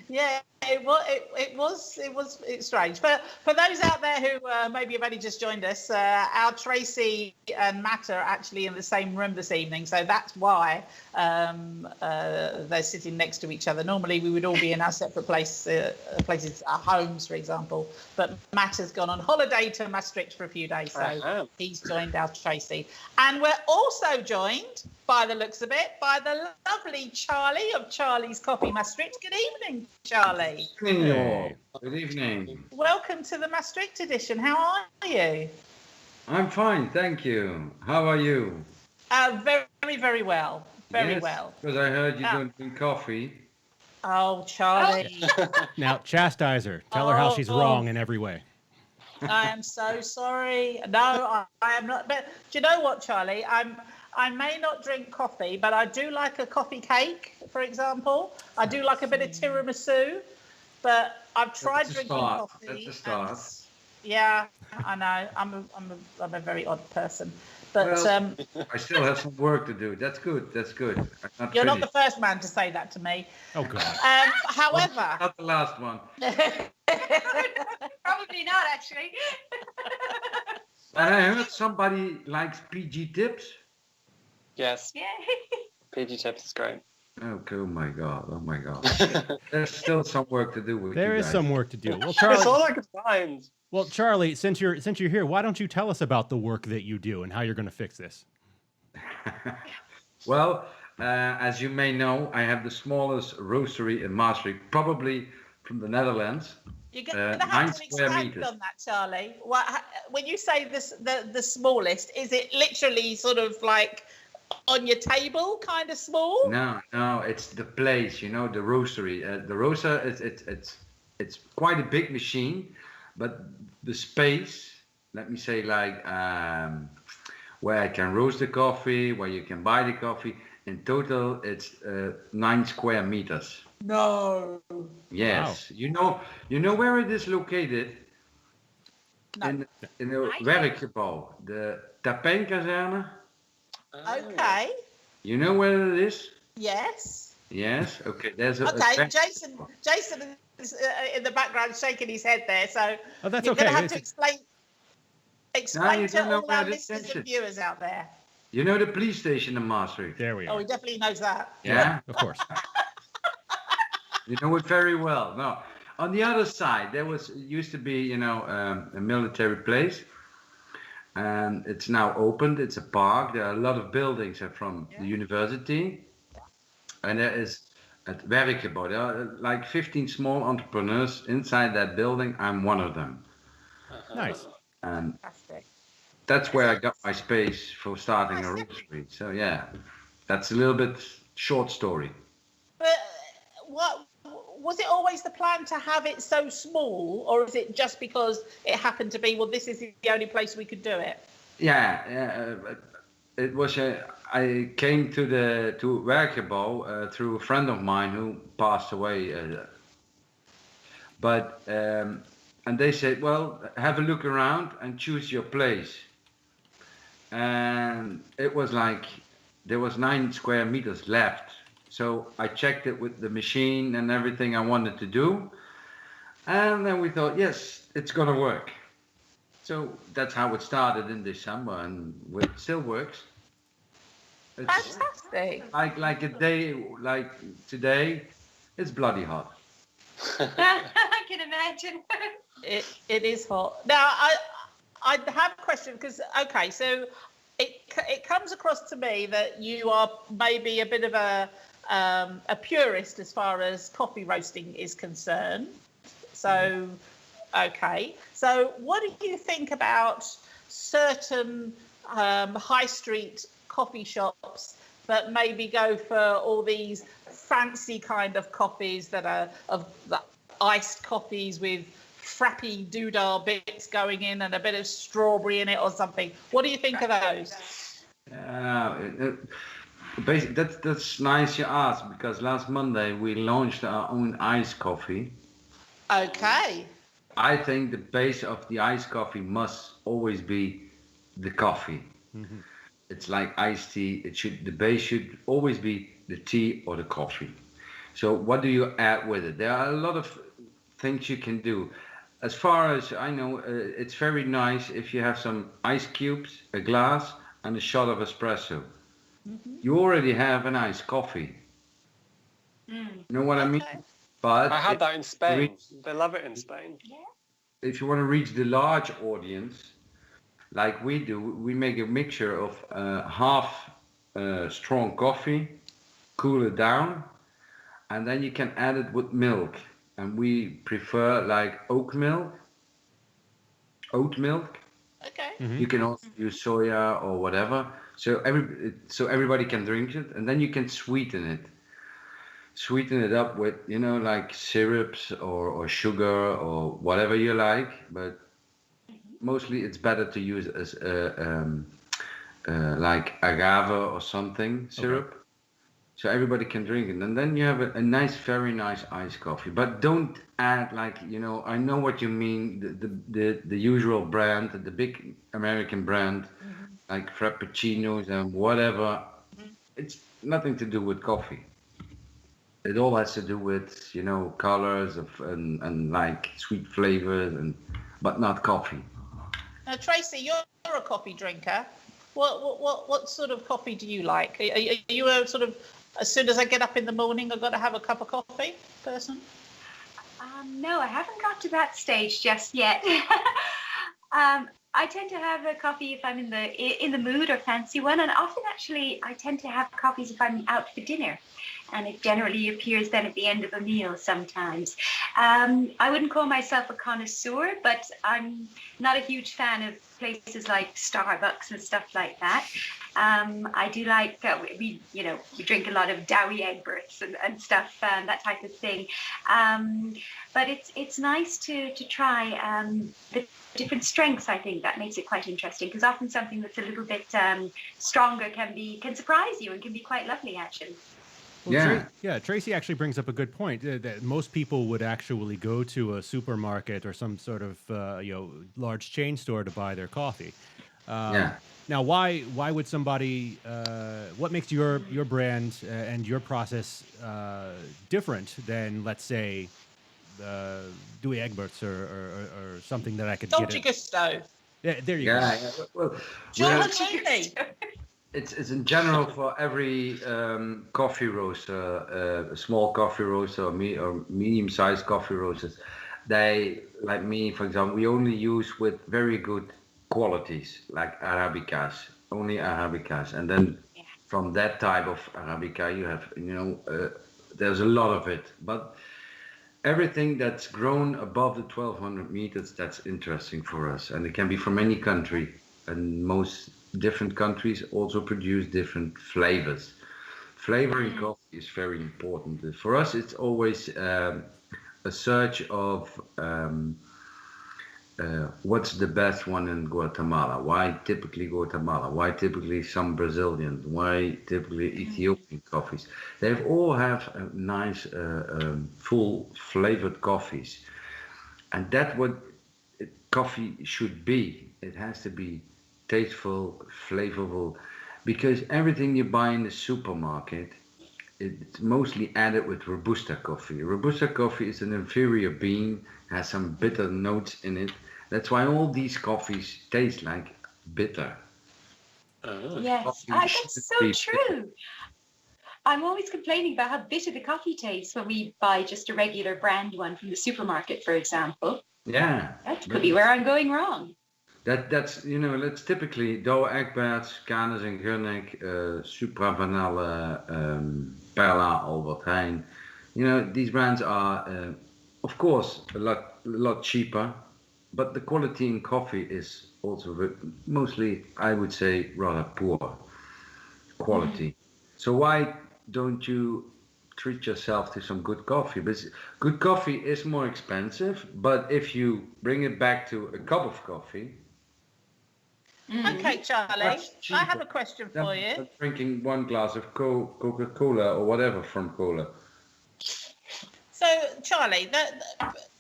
Yeah, it's strange. But for those out there who maybe have only just joined us, our Tracy and Matt are actually in the same room this evening, so that's why they're sitting next to each other. Normally we would all be in our separate places, our homes, for example, but Matt has gone on holiday to Maastricht for a few days, so he's joined our Tracy. And we're also joined, by the looks of it, by the lovely Charlie of Charlie's Coffee Maastricht. Good evening, Charlie. Hey. Good evening. Welcome to the Maastricht edition. How are you? I'm fine, thank you. How are you? Very, very well. Very well. Because I heard you don't drink coffee. Oh, Charlie. Now, chastise her. Tell her how she's wrong in every way. I am so sorry. No, I am not. But do you know what, Charlie? I may not drink coffee, but I do like a coffee cake, for example. I do like a bit of tiramisu, but I've tried drinking coffee. That's the start. Yeah, I know. I'm a very odd person, but well, I still have some work to do. That's good. You're not the first man to say that to me. Oh God. However, not the last one. Probably not, actually. And I heard somebody likes PG tips. Yes. Yeah. PG tips is great. Okay, oh my God. There's still some work to do with There you is guys. some work to do. Well, That's all Charlie. I could find. Well, Charlie, since you're here, why don't you tell us about the work that you do and how you're going to fix this? Well, as you may know, I have the smallest roastery in Maastricht, probably from the Netherlands. You're going to 9 have to square expand meters. on that, Charlie. When you say this, the smallest, is it literally sort of like on your table, kind of small? No, it's the place, the roastery. The roaster, it's quite a big machine, but the space, let me say, like where I can roast the coffee, where you can buy the coffee, in total it's 9 square meters. No. Yes, wow. You know where it is located? No. In the werkgebouw, the Tapijn Kazerne. Okay. You know where it is? Yes. Yes. Okay. There's a. Okay. Jason is in the background shaking his head there. So that's you're okay. going to have to explain you to don't know all where our it is, listeners attention. and viewers out there. You know the police station in Maastricht? There we Oh, are. he definitely knows that. Yeah. Of course. You know it very well. No. On the other side, there used to be, a military place, and it's now opened. It's a park. There are a lot of buildings from the university, and there is at werkgebouw. There are like 15 small entrepreneurs inside that building. I'm one of them. Nice. And Fantastic. that's where I got my space for starting a roastery. So yeah, that's a little bit short story. But what was it always the plan to have it so small, or is it just because it happened to be, well, this is the only place we could do it? Yeah, it was. I came to werkgebouw through a friend of mine who passed away. And they said, well, have a look around and choose your place. And it was like there was 9 square meters left. So I checked it with the machine and everything I wanted to do. And then we thought, yes, it's going to work. So that's how it started in December, and it still works. It's Fantastic. like a day like today, it's bloody hot. I can imagine. It is hot. Now, I have a question because, okay, so it comes across to me that you are maybe a bit of a purist as far as coffee roasting is concerned. So, okay. So what do you think about certain high street coffee shops that maybe go for all these fancy kind of coffees that are of the iced coffees with frappy doodah bits going in and a bit of strawberry in it or something? What do you think of those? Basically, that's nice you asked, because last Monday we launched our own iced coffee. Okay. I think the base of the iced coffee must always be the coffee. Mm-hmm. It's like iced tea. The base should always be the tea or the coffee. So what do you add with it? There are a lot of things you can do. As far as I know, it's very nice if you have some ice cubes, a glass, and a shot of espresso. Mm-hmm. You already have an iced coffee. You know what I mean? But I had that in Spain. They love it in Spain. Yeah. If you want to reach the large audience, like we do, we make a mixture of half strong coffee, cool it down, and then you can add it with milk. And we prefer like oat milk. Okay. Mm-hmm. You can also use soya or whatever. So everybody can drink it, and then you can sweeten it. Sweeten it up with, like syrups or sugar or whatever you like. But mostly it's better to use as like agave or something syrup. Okay. So everybody can drink it, and then you have a nice, very nice iced coffee. But don't add like, I know what you mean, the usual brand, the big American brand, like frappuccinos and whatever. It's nothing to do with coffee. It all has to do with, colors and like sweet flavors, but not coffee. Now, Tracey, you're a coffee drinker. What sort of coffee do you like? Are you a sort of, as soon as I get up in the morning, I've got to have a cup of coffee person? No, I haven't got to that stage just yet. I tend to have a coffee if I'm in the mood or fancy one, and often actually I tend to have coffees if I'm out for dinner, and it generally appears then at the end of a meal sometimes. I wouldn't call myself a connoisseur, but I'm not a huge fan of places like Starbucks and stuff like that. I do like we drink a lot of Dowie Egberts and stuff, that type of thing. But it's nice to try the different strengths. I think that makes it quite interesting, because often something that's a little bit stronger can surprise you and can be quite lovely actually. Well, Tracey actually brings up a good point. That most people would actually go to a supermarket or some sort of large chain store to buy their coffee. Now, why would somebody? What makes your brand and your process different than, let's say, Dowie Egberts or something that I could Dolce get? Gusto. Yeah, there you go. Yeah. Well, it's in general for every coffee roaster, a small coffee roaster or medium-sized coffee roasters. They, like me, for example, we only use with very good qualities, like Arabicas, only Arabicas. And then from that type of Arabica, you have, there's a lot of it. But everything that's grown above the 1200 meters, that's interesting for us. And it can be from any country. And most different countries also produce different flavors. Flavor in coffee is very important. For us, it's always a search of what's the best one in Guatemala? Why typically Guatemala? Why typically some Brazilian? Why typically Ethiopian coffees? They all have nice, full flavored coffees. And that's what coffee should be. It has to be tasteful, flavorful, because everything you buy in the supermarket, it's mostly added with Robusta coffee. Robusta coffee is an inferior bean, has some bitter notes in it. That's why all these coffees taste like bitter. Yes, that's so true. I'm always complaining about how bitter the coffee tastes when we buy just a regular brand one from the supermarket, for example. Yeah. That could be where I'm going wrong. That's typically Douwe Egberts, Canis and Gunnick, Supra Vanille, Perla, Albert Heijn. These brands are, of course, a lot cheaper, but the quality in coffee is also mostly, I would say, rather poor quality. So why don't you treat yourself to some good coffee? Because good coffee is more expensive, but if you bring it back to a cup of coffee. Okay, Charlie, I have a question for you. Drinking one glass of Coca-Cola or whatever from cola. So, Charlie, the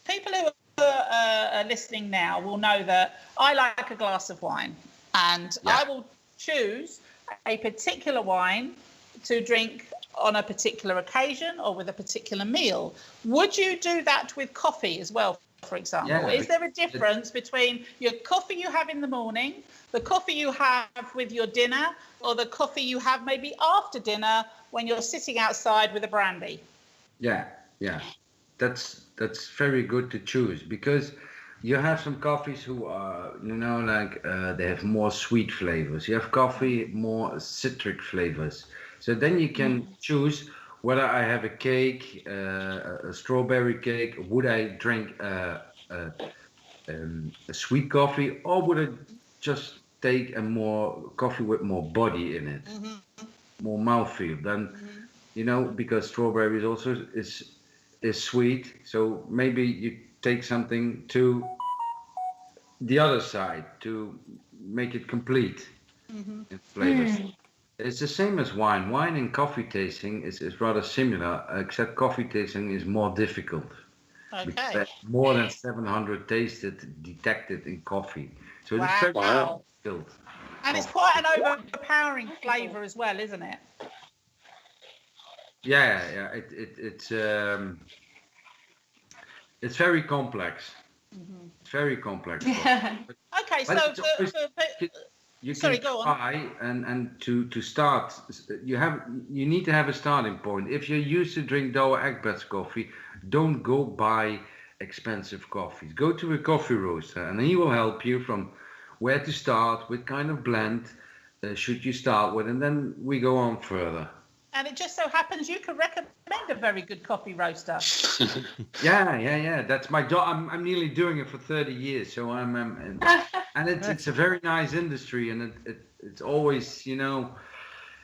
people who are listening now will know that I like a glass of wine, and I will choose a particular wine to drink on a particular occasion or with a particular meal. Would you do that with coffee as well, for example? Yeah, is there a difference between your coffee you have in the morning, the coffee you have with your dinner, or the coffee you have maybe after dinner when you're sitting outside with a brandy? Yeah. That's very good to choose, because you have some coffees who are, they have more sweet flavors. You have coffee, more citric flavors. So then you can choose whether I have a cake, a strawberry cake, would I drink a sweet coffee, or would I just take a more coffee with more body in it, more mouthfeel? Then, because strawberry is also is sweet, so maybe you take something to the other side to make it complete in flavors. It's the same as wine. Wine and coffee tasting is rather similar, except coffee tasting is more difficult. Okay. Because there's more than 700 detected in coffee. So it's very difficult. And it's quite an overpowering flavour as well, isn't it? Yeah. It's very complex. It's very complex. Okay, so you sorry, can go on. try and to start, you need to have a starting point. If you're used to drink Douwe Egberts coffee, don't go buy expensive coffees. Go to a coffee roaster, and he will help you from where to start, what kind of blend should you start with, and then we go on further. And it just so happens you can recommend a very good coffee roaster. Yeah. That's my job. I'm nearly doing it for 30 years, so and it's a very nice industry, and it's always,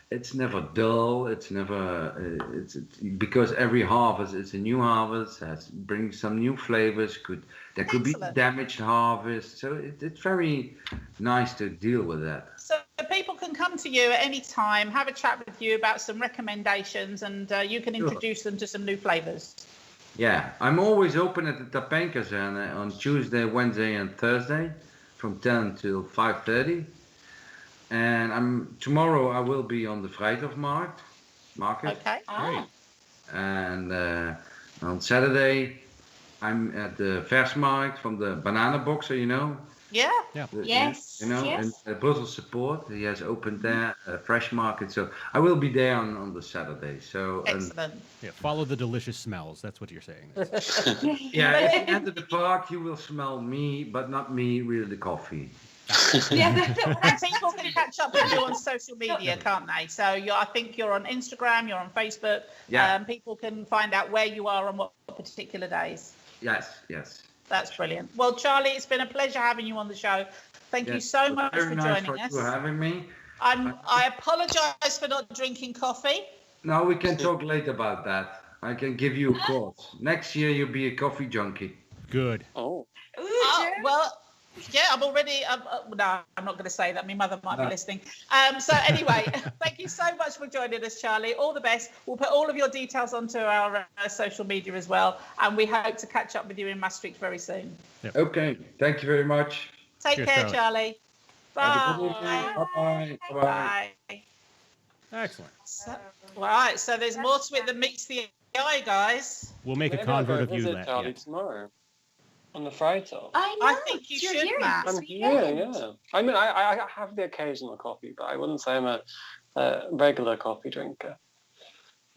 it's never dull. It's never it's because every harvest is a new harvest, brings some new flavors. There could be damaged harvest, so it's very nice to deal with that. So people can come to you at any time, have a chat with you about some recommendations, and you can introduce them to some new flavors. Yeah, I'm always open at the Tapijn Kazerne on Tuesday, Wednesday, and Thursday, from 10 till 5:30. And tomorrow I will be on the Vrijdag market. Okay. Great. And on Saturday I'm at the Versmarkt from the Banana Boxer, Yeah. Yes. And Brussels Support. He has opened there a fresh market, so I will be there on the Saturday. So Excellent. Yeah, follow the delicious smells. That's what you're saying. if you enter the park, you will smell me, but not me, really the coffee. And people can catch up with you on social media, can't they? So I think you're on Instagram, you're on Facebook. Yeah. People can find out where you are on what particular days. Yes. That's brilliant. Well, Charlie, it's been a pleasure having you on the show. Thank you so much for joining us. For having me. I apologise for not drinking coffee. No, we can talk later about that. I can give you a course. Next year you'll be a coffee junkie. Good. Oh. Well, yeah, I'm already. No, I'm not going to say that. My mother might be listening. So anyway, thank you so much for joining us, Charlie. All the best. We'll put all of your details onto our social media as well, and we hope to catch up with you in Maastricht very soon. Yep. Okay, thank you very much. Take Cheers, care, Charlie. Bye. Bye. Bye. Bye. Excellent. Right, so there's more to it than meets the eye, guys. We'll make a Maybe I'll convert go of you visit that. Charlie Yeah. tomorrow on the Friday. I know. I think you you're should, here Matt. this I'm here, weekend. yeah. I mean, I have the occasional coffee, but I wouldn't say I'm a regular coffee drinker.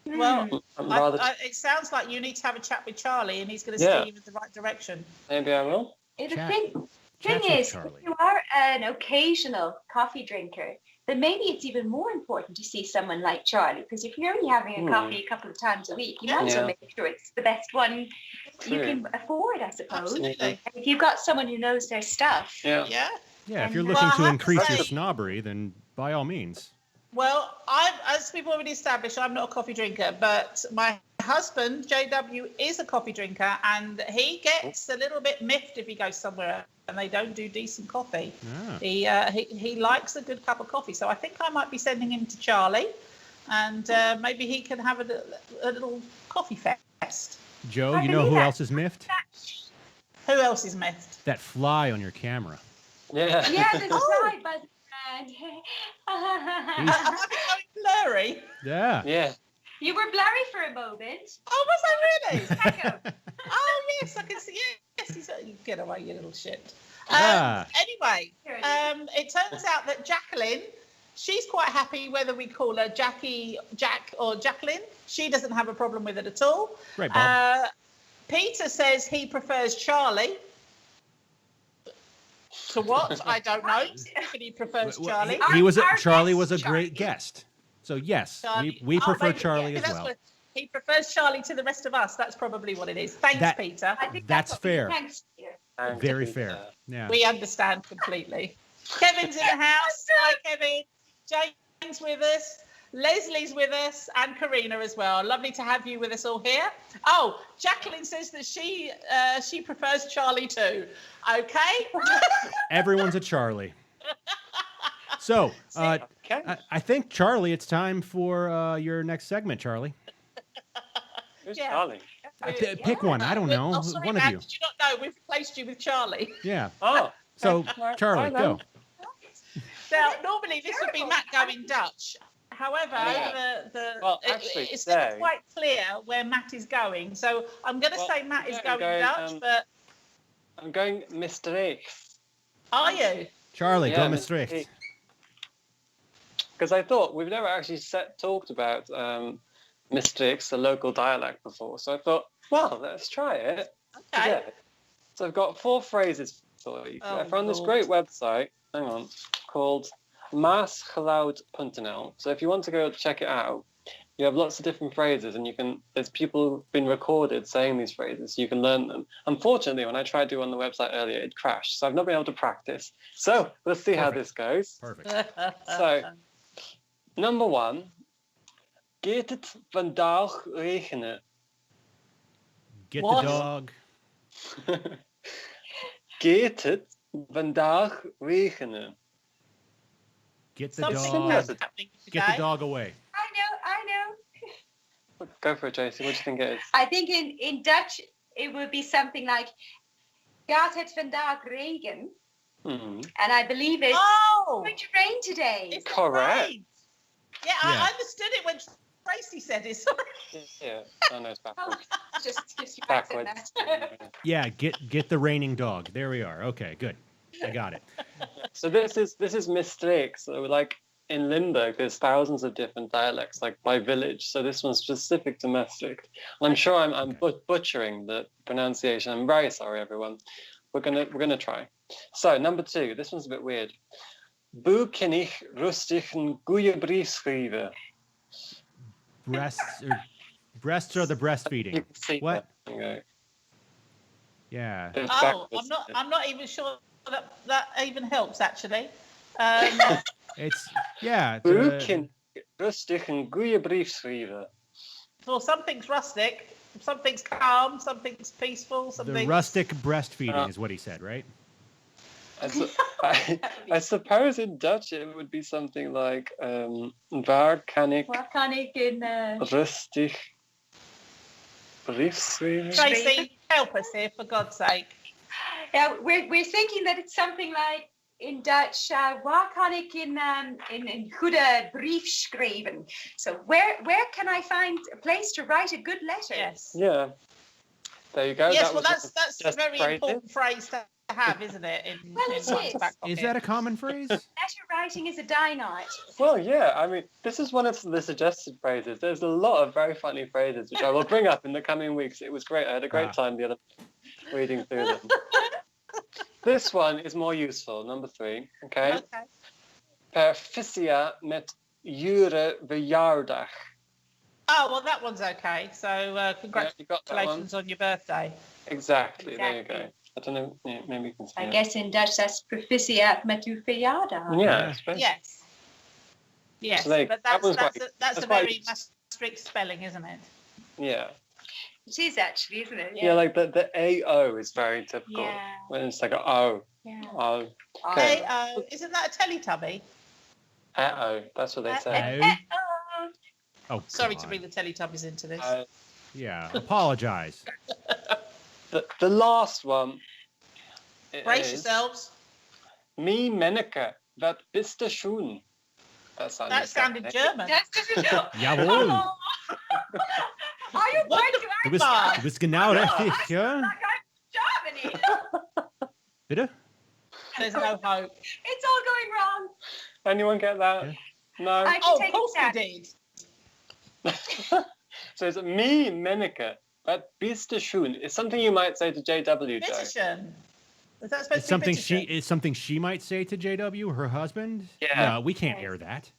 Well, I'm rather. it sounds like you need to have a chat with Charlie, and he's going to Yeah. steer you in the right direction. Maybe I will. The Chat- thing chat with is, Charlie. if you are an occasional coffee drinker, then maybe it's even more important to see someone like Charlie, because if you're only having a coffee a couple of times a week, you might as well make sure it's the best one you True. can afford, I suppose. Absolutely. And if you've got someone who knows their stuff, Yeah. Yeah. Yeah, if you're Well, looking I to have to increase your say- snobbery, then by all means. Well, as we've already established, I'm not a coffee drinker, but my husband, JW, is a coffee drinker, and he gets a little bit miffed if he goes somewhere and they don't do decent coffee. Ah. He likes a good cup of coffee, so I think I might be sending him to Charlie, and maybe he can have a little coffee fest. Joe, I you know believe who that. else is miffed? Who else is miffed? That fly on your camera. Yeah. yeah, the side buzzing around. Am I becoming blurry? Yeah. Yeah. You were blurry for a moment. Oh, was I really? Echo. Oh, yes, I can see. Yes, you get away, you little shit. Ah. Anyway, it turns out that Jaqueline, she's quite happy whether we call her Jackie, Jack, or Jaqueline. She doesn't have a problem with it at all. Right, Bob. Peter says he prefers Charlie. To what? I don't know. But he prefers Charlie. Charlie was a Charlie. great guest. So yes, Charlie. we prefer maybe, Charlie yeah, as that's well. what- he prefers Charlie to the rest of us. That's probably what it is. Thanks, That- Peter. I think That's what we fair. thanks to you. And Very to- fair. Yeah. We understand completely. Kevin's in the house. Hi, Kevin. Jane's with us. Leslie's with us, and Karina as well. Lovely to have you with us all here. Oh, Jaqueline says that she prefers Charlie too. Okay. Everyone's a Charlie. So, Okay. I think, Charlie, it's time for your next segment, Charlie. Who's Yeah. Charlie? Pick one. I don't know. Oh, sorry, One of Matt, you. Did you not know? We've replaced you with Charlie. Yeah. Oh. So, Charlie, Hi, go. Now, normally this would be Matt going Dutch. However, actually, it's never today- quite clear where Matt is going. So I'm going to Well, say Matt is today I'm going going, Dutch, but I'm going Maastricht. are you? Charlie, go Yeah, Maastricht. Because I thought we've never actually talked about Maastricht, the local dialect, before. So I thought, well, let's try it Okay. today. So I've got 4 phrases week. Oh, I found this Lord. great website, hang on, called maasgeluid.nl. So if you want to go check it out, you have lots of different phrases, and there's people who've been recorded saying these phrases, so you can learn them. Unfortunately, when I tried to on the website earlier, it crashed, so I've not been able to practice. So let's see how this goes. Perfect. So, number 1, gaat het vandaag regenen? Get What? the dog. Gaat het vandaag regenen? Get the Something dog. else happening Get the today. dog away. I know. Go for it, Tracy. What do you think it is? I think in Dutch it would be something like gaat het vandaag regen? Hmm. And I believe it's Oh, going to rain today. it's Correct. rain. Yeah, Yeah. I understood it when Tracy said it. Sorry. Yeah. Oh, no, it's backwards. just you Backwards. that. Yeah, get the raining dog. There we are. Okay, good. I got it. So this is Maastricht. So like in Limburg, there's thousands of different dialects, like by village. So this one's specific to Maastricht. I'm sure I'm butchering the pronunciation. I'm very sorry, everyone. We're gonna try. So number 2. This one's a bit weird. Hoe kan ik rustig een goede brief schrijven? Breasts are the You breastfeeding. can see What? that. Okay. Yeah. It's Oh, backwards. I'm not even sure that even helps actually. It's yeah. Hoe kan ik rustig een goede brief schrijven? Well, something's rustic, something's calm, something's peaceful, the something. rustic breastfeeding is what he said, right? I suppose in Dutch it would be something like waar kan ik Waar kan ik in rustig brief schrijven? Tracy, help us here for God's sake. Yeah, we're thinking that it's something like in Dutch, waar kan ik in goede brief schrijven? So where can I find a place to write a good letter? Yes. Yeah. There you go. Yes. That Well, was that's a just very phrases. important phrase to have, isn't it? In Well, it one's is. back Is pocket. that a common phrase? Letter writing is a dynamite. Well, yeah. I mean, this is one of the suggested phrases. There's a lot of very funny phrases which I will bring up in the coming weeks. It was great. I had a great time the other reading through them. This one is more useful. Number 3. Okay. Okay. Proficiat met jure verjaardag. Oh well, that one's okay. So Yeah, you got that one. congratulations on your birthday. Exactly. There you Exactly. go. I don't know. Yeah, maybe you can say I it. guess in Dutch that's proficiat met uw verjaardag. Yeah. I suppose. Yes. Yes, So there- but that was that's quite- a quite very useful. Maastricht spelling, isn't it? Yeah. It is actually, isn't it? Yeah, like the AO is very typical. Yeah. When it's like a O. Yeah. O. Okay. Hey, isn't that a Teletubby? Uh-oh. That's what they say. Oh. Oh, Sorry God. to bring the Teletubbies into this. Yeah, apologize. The last one Brace is yourselves. Me Menneke, wat bist du schon? That Sounded German. That's Jawohl. Oh. Are you going to Du bist genau richtig, ja? like I'm Germany? Bitte? There's no hope. It's all going wrong. Anyone get that? Yeah. No? I can Oh, of take course it we did. So it's Me Menneke, wat bist du schon? It's something you might say to JW, Joe. Bitteschön. Is that supposed It's to be something she might say to JW, her husband. Yeah. No, we can't air that.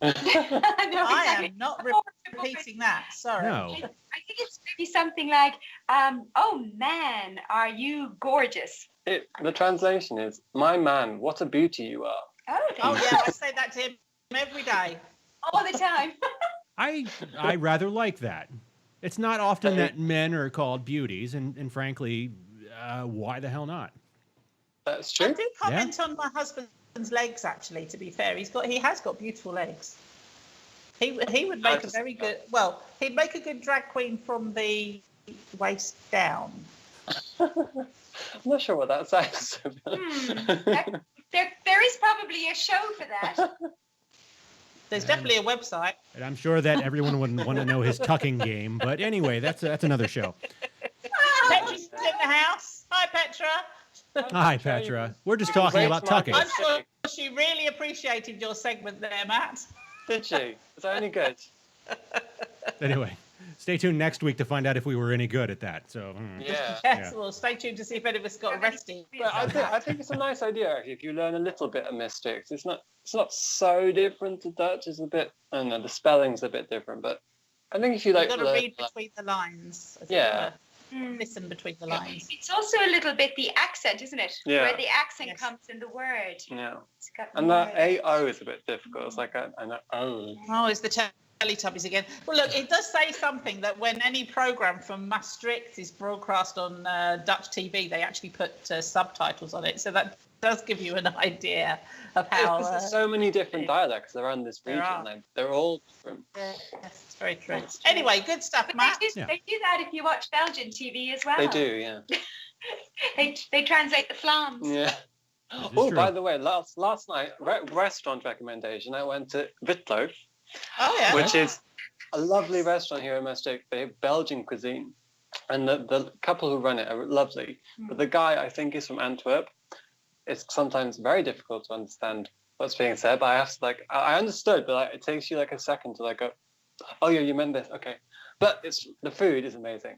No, I exactly. am not repeating that. Sorry. No. I think it's maybe something like, oh man, are you gorgeous? The translation is, my man, what a beauty you are. Oh, Oh yeah, I say that to him every day. all the time. I rather like that. It's not often that men are called beauties, and frankly, why the hell not? That's I true. do comment on my husband's legs. Actually, to be fair, he has got beautiful legs. He would make a very good. Well, he'd make a good drag queen from the waist down. I'm not sure what that sounds. There is probably a show for that. There's definitely a website. And I'm sure that everyone would want to know his tucking game. But anyway, that's another show. Petra's in the house. Hi, Petra. Hi, Petra. We're just You can talking wait about till I tucking. I'm sure she really appreciated your segment there, Matt. Did she? Is that any good? Anyway, Stay tuned next week to find out if we were any good at that. So Yes, Yeah. well, stay tuned to see if any of us got arrested. But I think it's a nice idea actually. If you learn a little bit of mystics, it's not so different to Dutch. It's a bit, I don't know, the spelling's a bit different, but I think if you like, You've got to read between the lines. as it Yeah. were. Listen between the lines. It's also a little bit the accent, isn't it? Yeah. Where the accent Yes. comes in the word. yeah, It's got and more- that AO is a bit difficult. It's like an O. Oh, it's the Teletubbies again. Well, look, it does say something that when any program from Maastricht is broadcast on Dutch TV, they actually put subtitles on it. So that does give you an idea of how. There's so many different dialects around this There region. are. Like, they're all different. Yes, it's very true. Anyway, good stuff, But Matt. they do that if you watch Belgian TV as well. They do, yeah. They translate the flams. Yeah. is Oh, true. by the way, last night, restaurant recommendation, I went to Witlof, Oh, yeah. which is a lovely restaurant here in Maastricht. They have Belgian cuisine. And the couple who run it are lovely. But the guy, I think, is from Antwerp. It's sometimes very difficult to understand what's being said, but I have to, I understood, but it takes you a second to go, oh, yeah, you meant this. Okay. But the food is amazing,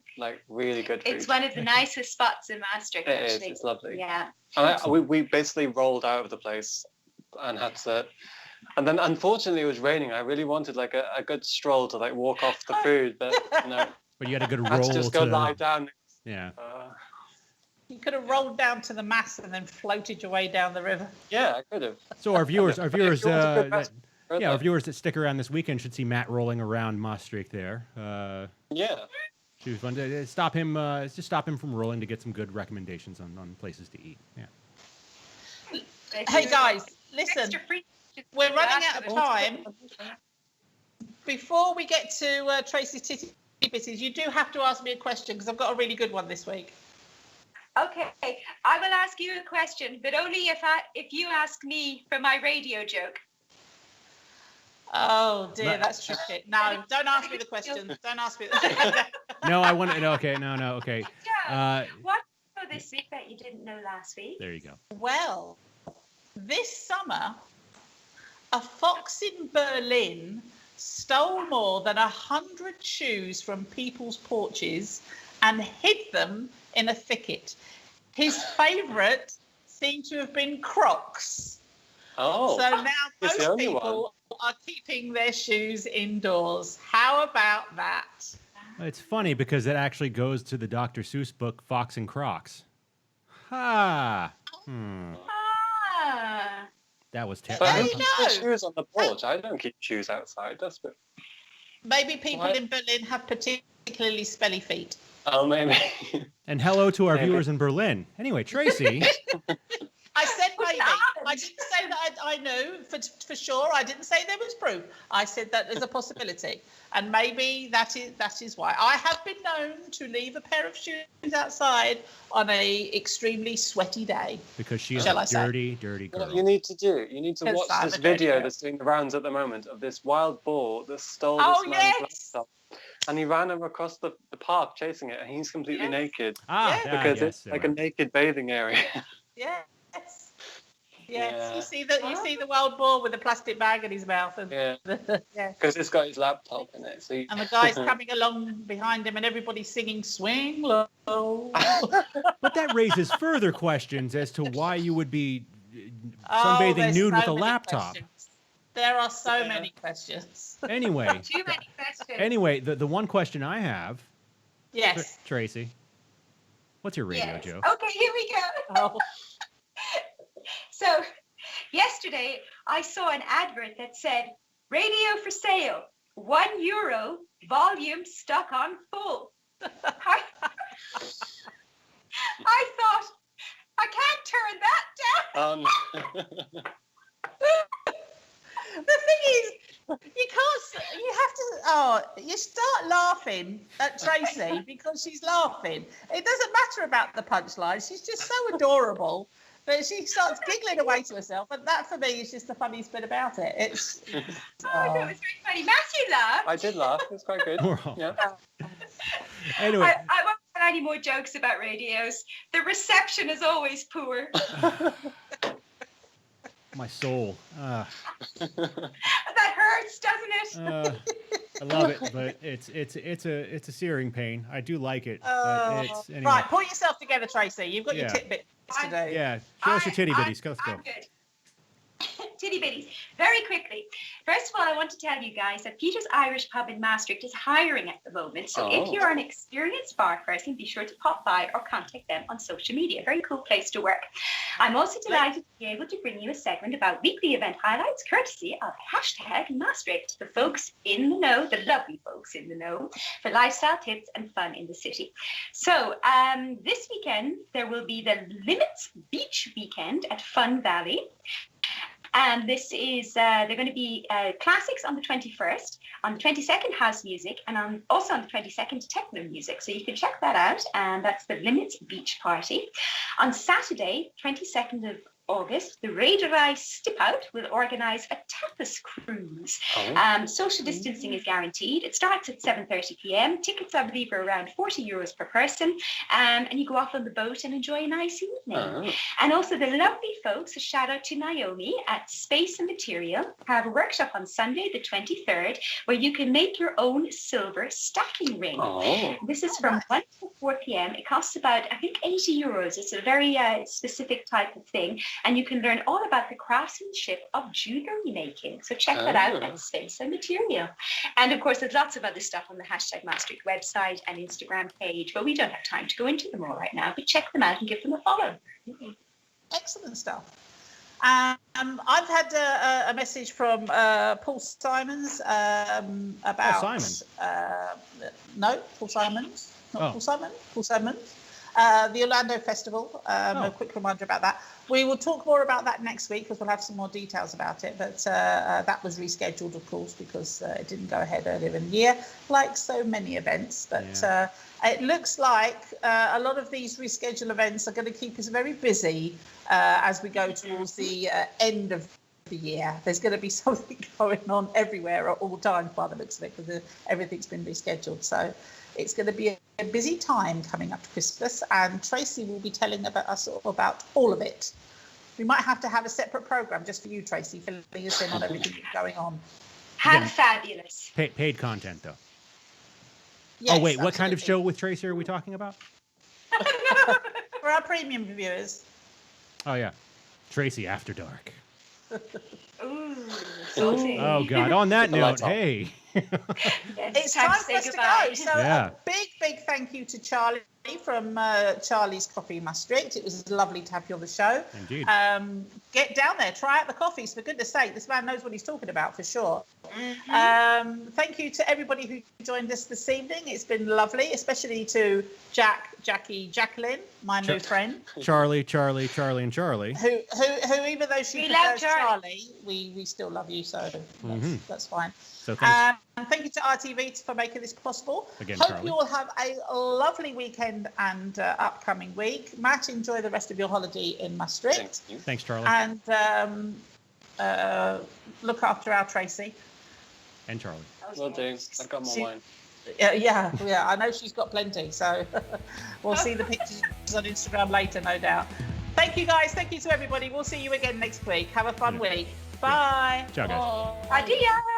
really good food. It's one of the nicest spots in Maastricht, It is, actually. it's lovely. Yeah. And we basically rolled out of the place and had to, and then unfortunately it was raining. I really wanted a good stroll to walk off the food, but no, But you had a good I had roll to just go lie down. Yeah. You could have rolled down to the Mass and then floated your way down the river. Yeah, I could have. So our viewers, If you want a good restaurant, our viewers that stick around this weekend should see Matt rolling around Maastricht there. yeah. Should be fun to stop him. Just stop him from rolling to get some good recommendations on places to eat. Yeah. Hey, guys, listen. Extra free. We're running out of time. Before we get to Tracy's Titty Bitties, you do have to ask me a question because I've got a really good one this week. Okay, I will ask you a question, but only if you ask me for my radio joke. Oh dear, But- that's tricky. No, don't ask me the question. Don't ask me. No, I want to. No, okay, no, okay. What do you know this week that you didn't know last week? There you go. Well, this summer, a fox in Berlin stole more than 100 shoes from people's porches and hid them in a thicket. His favourite seemed to have been Crocs. Oh. So now It's the most only people are keeping their shoes indoors. How about that? It's funny because it actually goes to the Dr. Seuss book Fox and Crocs. Ha! Ah. That was But terrible. There who you keeps go. their shoes on the porch? I don't keep shoes outside. That's a bit. Maybe people What? in Berlin have particularly smelly feet. Oh, maybe. And hello to our Maybe. viewers in Berlin. Anyway, Tracy. I said What's maybe. that? I didn't say that I knew for sure. I didn't say there was proof. I said that there's a possibility. And maybe that is why. I have been known to leave a pair of shoes outside on a extremely sweaty day. Because she is Shall I a say? dirty, dirty girl. What you need to do, you need to Because watch I'm this a dirty video girl. that's doing the rounds at the moment of this wild boar that stole Oh, this man's yes. laptop. And he ran him across the park chasing it, and he's completely Yes. naked. Ah, Yeah. yeah, Because yes, it's like a naked bathing area. Yes. Yes. Yeah. You see the wild boar with a plastic bag in his mouth. And, Yeah, yeah. because it's got his laptop in it. So you... And the guy's coming along behind him and everybody's singing Swing Low. But that raises further questions as to why you would be Oh, sunbathing there's nude with so a many laptop. questions. There are so many questions. Anyway, Too many questions. the one question I have, Yes. Tracy, what's your radio Yes. joke? Okay, here we go. Oh, So, yesterday I saw an advert that said, "Radio for sale, €1, volume stuck on full." I thought, I can't turn that down. the thing is, you have to, you start laughing at Tracy because she's laughing. It doesn't matter about the punchline. She's just so adorable. But she starts giggling away to herself, and that for me is just the funniest bit about it. It's Oh, I thought it was very funny. Matthew laughed. I did laugh. It's quite good. We're all- Yeah. Anyway, I won't have any more jokes about radios. The reception is always poor. my soul. That hurts, doesn't it? I love it, but it's a searing pain. I do like it. But it's, anyway. Right, pull yourself together, Tracy. You've got your tidbits to do. Yeah, show us your titty bitties. Let's go. I'm good. Titty bitties. Very quickly. First of all, I want to tell you guys that Peter's Irish Pub in Maastricht is hiring at the moment. So if you're an experienced bar person, be sure to pop by or contact them on social media. Very cool place to work. I'm also delighted to be able to bring you a segment about weekly event highlights courtesy of #Maastricht, the folks in the know, the lovely folks in the know, for lifestyle tips and fun in the city. So this weekend, there will be the Limits Beach Weekend at Fun Valley. And this is, they're going to be classics on the 21st, on the 22nd house music, and also on the 22nd techno music. So you can check that out. And that's the Limits Beach Party. On Saturday, 22nd of August, the Raiderai Stip Out will organise a tapas cruise. Social distancing is guaranteed. It starts at 7:30 p.m. Tickets, I believe, are around €40 per person. And you go off on the boat and enjoy a nice evening. And also the lovely folks, a shout out to Naomi at Space and Material, have a workshop on Sunday, the 23rd, where you can make your own silver stacking ring. This is from 1 to 4 p.m. It costs about, I think, €80. It's a very specific type of thing. And you can learn all about the craftsmanship of jewellery making. So check that out at Space and Material. And of course, there's lots of other stuff on the #Maastricht website and Instagram page, but we don't have time to go into them all right now. But check them out and give them a follow. Excellent stuff. I've had a message from Paul Simons about... Paul Simon? No, Paul Simons. Not Paul Simon. Paul Simons. The Orlando Festival. A quick reminder about that. We will talk more about that next week because we'll have some more details about it. But that was rescheduled, of course, because it didn't go ahead earlier in the year, like so many events. But it looks like a lot of these rescheduled events are going to keep us very busy as we go towards the end of the year. There's going to be something going on everywhere at all times by the looks of it because everything's been rescheduled. So it's going to be a busy time coming up to Christmas, and Tracy will be telling us about all of it. We might have to have a separate programme just for you, Tracy, filling us in on everything that's going on. How fabulous. Paid content, though. Yes, wait, what kind of show with Tracy are we talking about? For our premium viewers. Oh, yeah. Tracy After Dark. Ooh, saucy. Oh, God. On that note, hey. It's time for us to go. So a big thank you to Charlie from Charlie's Coffee Maastricht. It was lovely to have you on the show. Indeed. Get down there, try out the coffees. For goodness sake, this man knows what he's talking about for sure. Thank you to everybody who joined us this evening. It's been lovely, especially to Jaqueline, my new friend. Charlie, and Charlie. Who even though she prefers Charlie, we still love you, so that's fine. So thanks. Thank you to RTV for making this possible. Again, Hope Charlie. you all have a lovely weekend and upcoming week. Matt, enjoy the rest of your holiday in Maastricht. Thanks, Charlie. And look after our Tracy. And Charlie. Will do. I've got more wine. Yeah. I know she's got plenty. So we'll see the pictures on Instagram later, no doubt. Thank you, guys. Thank you to everybody. We'll see you again next week. Have a fun week. Bye. Ciao, guys. Adios.